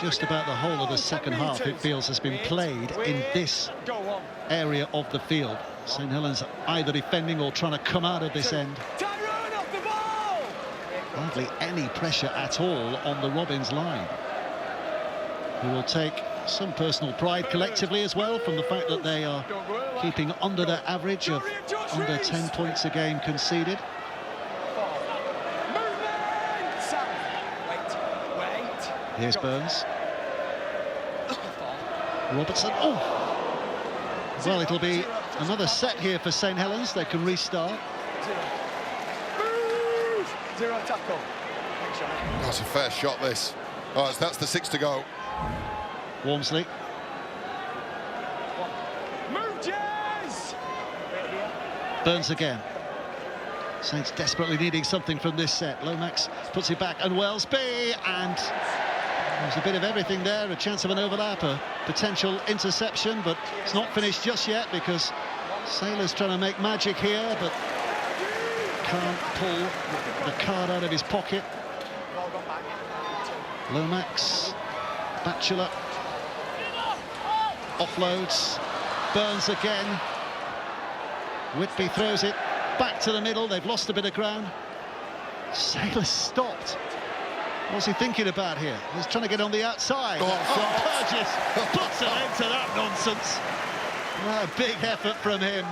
Just about the whole of the second half, it feels, has been played in this area of the field. St Helens either defending or trying to come out of this end. Hardly any pressure at all on the Robins line, who will take some personal pride collectively as well from the fact that they are keeping under their average of under 10 points a game conceded. Here's Burns. Robertson. Oh! Well, it'll be another set here for St Helens. They can restart. Zero tackle. That's a fair shot, this. Oh, that's the 6 to go. Walmsley. Move, Jazz! Burns again. Saints desperately needing something from this set. Lomax puts it back, and Wellesby, and there's a bit of everything there. A chance of an overlap, a potential interception, but it's not finished just yet because Sailor's trying to make magic here, but can't pull the card out of his pocket. Lomax, Batchelor, offloads, Burns again. Whitby throws it back to the middle. They've lost a bit of ground. Sailor stopped. What's he thinking about here? He's trying to get on the outside. Burgess puts an end to that nonsense. A big effort from him.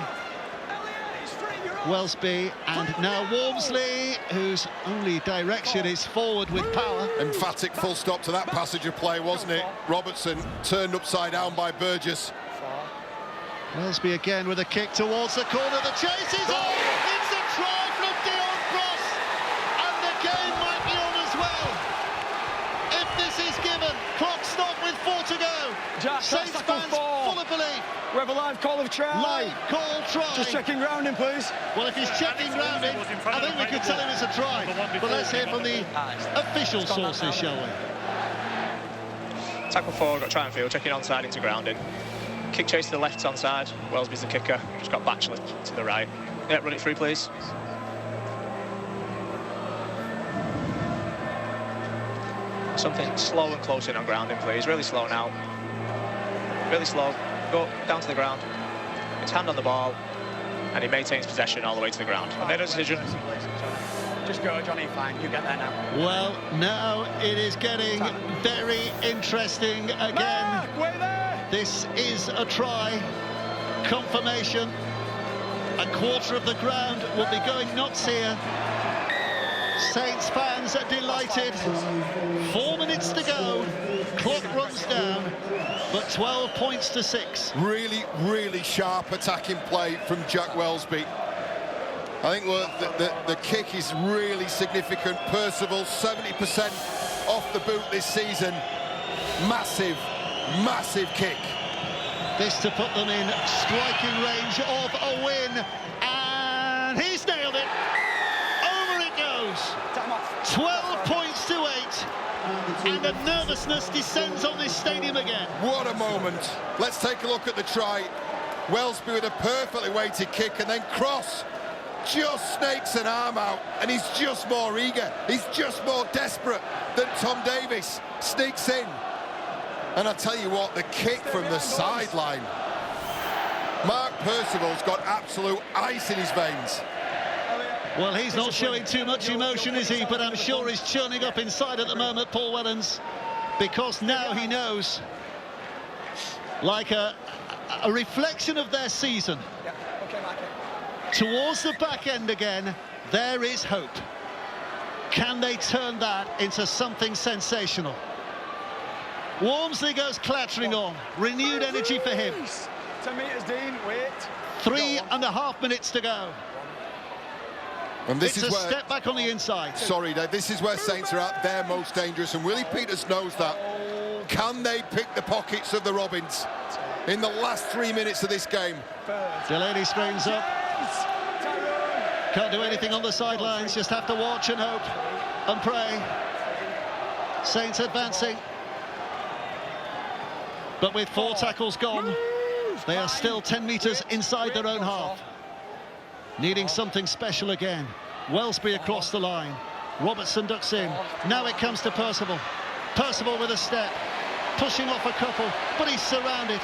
Wellesby, and now Walmsley, whose only direction is forward with power. Emphatic full stop to that passage of play, wasn't it? Robertson turned upside down by Burgess. Wellesby again with a kick towards the corner. The chase is on! It's a try from Dion Cross! And the game might be on as well. If this is given, clock stop with 4 to go. Jack, Saints that's fans tackle 4. full of belief. We have a live call of try. Live call try. Just checking grounding, please. Well, if he's checking grounding, I think we could tell him it's a try. But let's hear from the official sources, shall we? Tackle 4, got try and field, checking onside into grounding. Kick chase to the left-hand side. Wellesby's the kicker. Just got Batchelor to the right. Yeah, run it through, please. Something slow and close in on grounding, please. Really slow now. Really slow. Go down to the ground. It's hand on the ball, and he maintains possession all the way to the ground. I made a decision. Just go, Johnny, fine. You get there now. Well, now it is getting very interesting again. Mark, way there! This is a try. Confirmation. A quarter of the ground will be going nuts here. Saints fans are delighted. 4 minutes to go. Clock runs down, but 12 points to 6. Really, really sharp attacking play from Jack Wellesby. I think the kick is really significant. Percival, 70% off the boot this season. Massive, massive kick. This to put them in striking range of a win. And he's nailed it. Over it goes. 12 points to 8. And the nervousness descends on this stadium again. What a moment. Let's take a look at the try. Wellesby with a perfectly weighted kick, and then Cross just snakes an arm out, and he's just more eager. He's just more desperate than Tom Davis. Sneaks in. And I tell you what, the kick from the sideline. Mark Percival's got absolute ice in his veins. Well, he's not showing too much emotion, is he? But I'm sure he's churning up inside at the moment, Paul Wellens, because now he knows, like a reflection of their season. Towards the back end again, there is hope. Can they turn that into something sensational? Walmsley goes clattering on. Renewed energy for him. 10 metres, Dean, wait. 3.5 minutes to go. And this it's is a where, step back on the inside. Sorry, Dave, this is where Saints are at their most dangerous, and Willie Peters knows that. Can they pick the pockets of the Robins in the last 3 minutes of this game? Delaney springs up. Can't do anything on the sidelines, just have to watch and hope and pray. Saints advancing. But with 4 tackles gone, they are still 10 metres inside their own half. Needing something special again. Wellesby across the line. Robertson ducks in. Now it comes to Percival. Percival with a step. Pushing off a couple, but he's surrounded,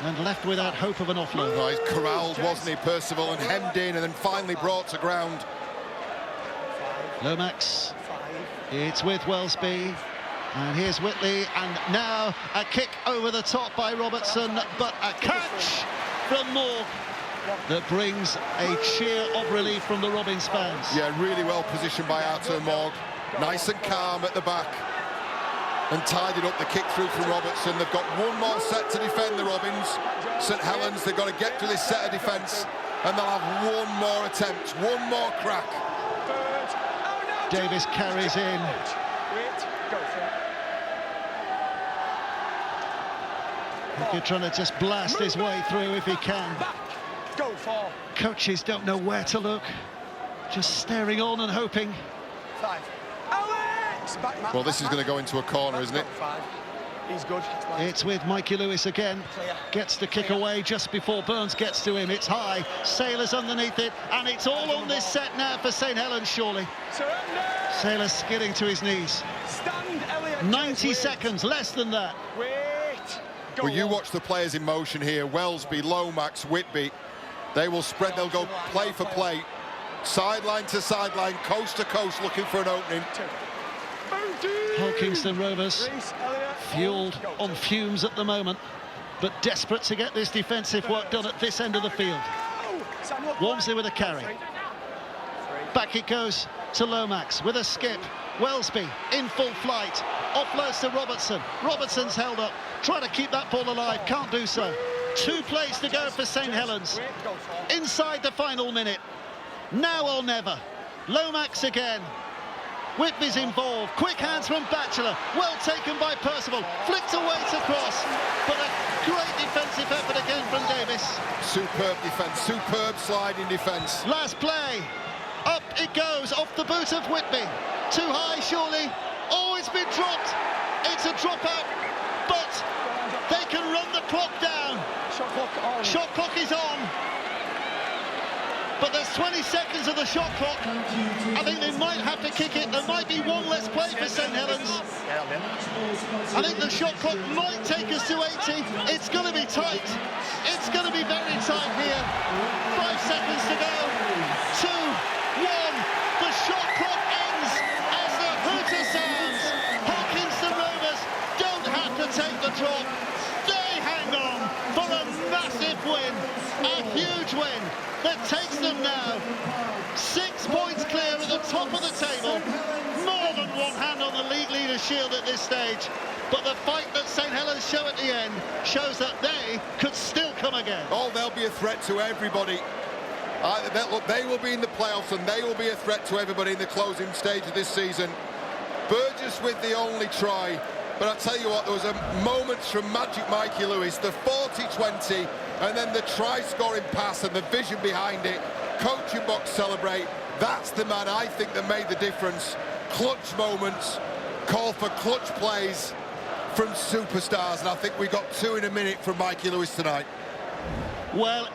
and left without hope of an offload. Right, corralled, wasn't he, Percival, and hemmed in, and then finally brought to ground. Lomax. It's with Wellesby. And here's Whitley, and now a kick over the top by Robertson, but a catch from Moore that brings a cheer of relief from the Robins fans. Yeah, really well positioned by Artur Morg. Nice and calm at the back. And tidied up the kick through from Robertson. They've got one more set to defend, the Robins. St Helens, they've got to get to this set of defence, and they'll have one more attempt, one more crack. Davis carries in. He's trying to just blast his way through if he can. Coaches don't know where to look. Just staring on and hoping. Well, this is going to go into a corner, isn't it? He's good. It's with Mikey Lewis again. Gets the kick away just before Burns gets to him. It's high. Sailor's underneath it. And it's all on this set now for St Helens, surely. Sailor skidding to his knees. 90 seconds, less than that. Well, you watch the players in motion here. Wellesby, Lomax, Whitby. They will spread. They'll go play for play. Sideline to sideline, coast to coast, looking for an opening. Hull Kingston Rovers fueled on fumes at the moment, but desperate to get this defensive work done at this end of the field. Walmsley with a carry. Back it goes to Lomax with a skip. Wellesby in full flight. Offloads to Robertson. Robertson's held up. Trying to keep that ball alive. Can't do so. 2 plays to go for St Helens. Inside the final minute. Now or never. Lomax again. Whitby's involved. Quick hands from Batchelor. Well taken by Percival. Flicked away to cross. But a great defensive effort again from Davis. Superb defence. Superb sliding defence. Last play. Up it goes off the boot of Whitby. Too high, surely. Oh, it's been dropped. It's a dropout. But they can run the clock down. Shot clock on. Shot clock is on. But there's 20 seconds of the shot clock. I think they might have to kick it. There might be one less play for St Helens. I think the shot clock might take us to 80. It's going to be tight. It's going to be very tight here. 5 seconds to go. 2, 1. The shot clock ends as the hooter sounds. Hawkinson Rovers don't have to take the drop. They hang on for a massive win. A huge win that takes them now 6 points clear at the top of the table. More than one hand on the league leader shield at this stage. But the fight that St Helens show at the end shows that they could still come again. Oh, they'll be a threat to everybody. They will be in the playoffs and they will be a threat to everybody in the closing stage of this season. Burgess with the only try. But I tell you what, there was a moment from Magic Mikey Lewis, the 40-20, and then the try-scoring pass and the vision behind it. Coaching box celebrate. That's the man, I think, that made the difference. Clutch moments, call for clutch plays from superstars, and I think we got 2 in a minute from Mikey Lewis tonight. Well,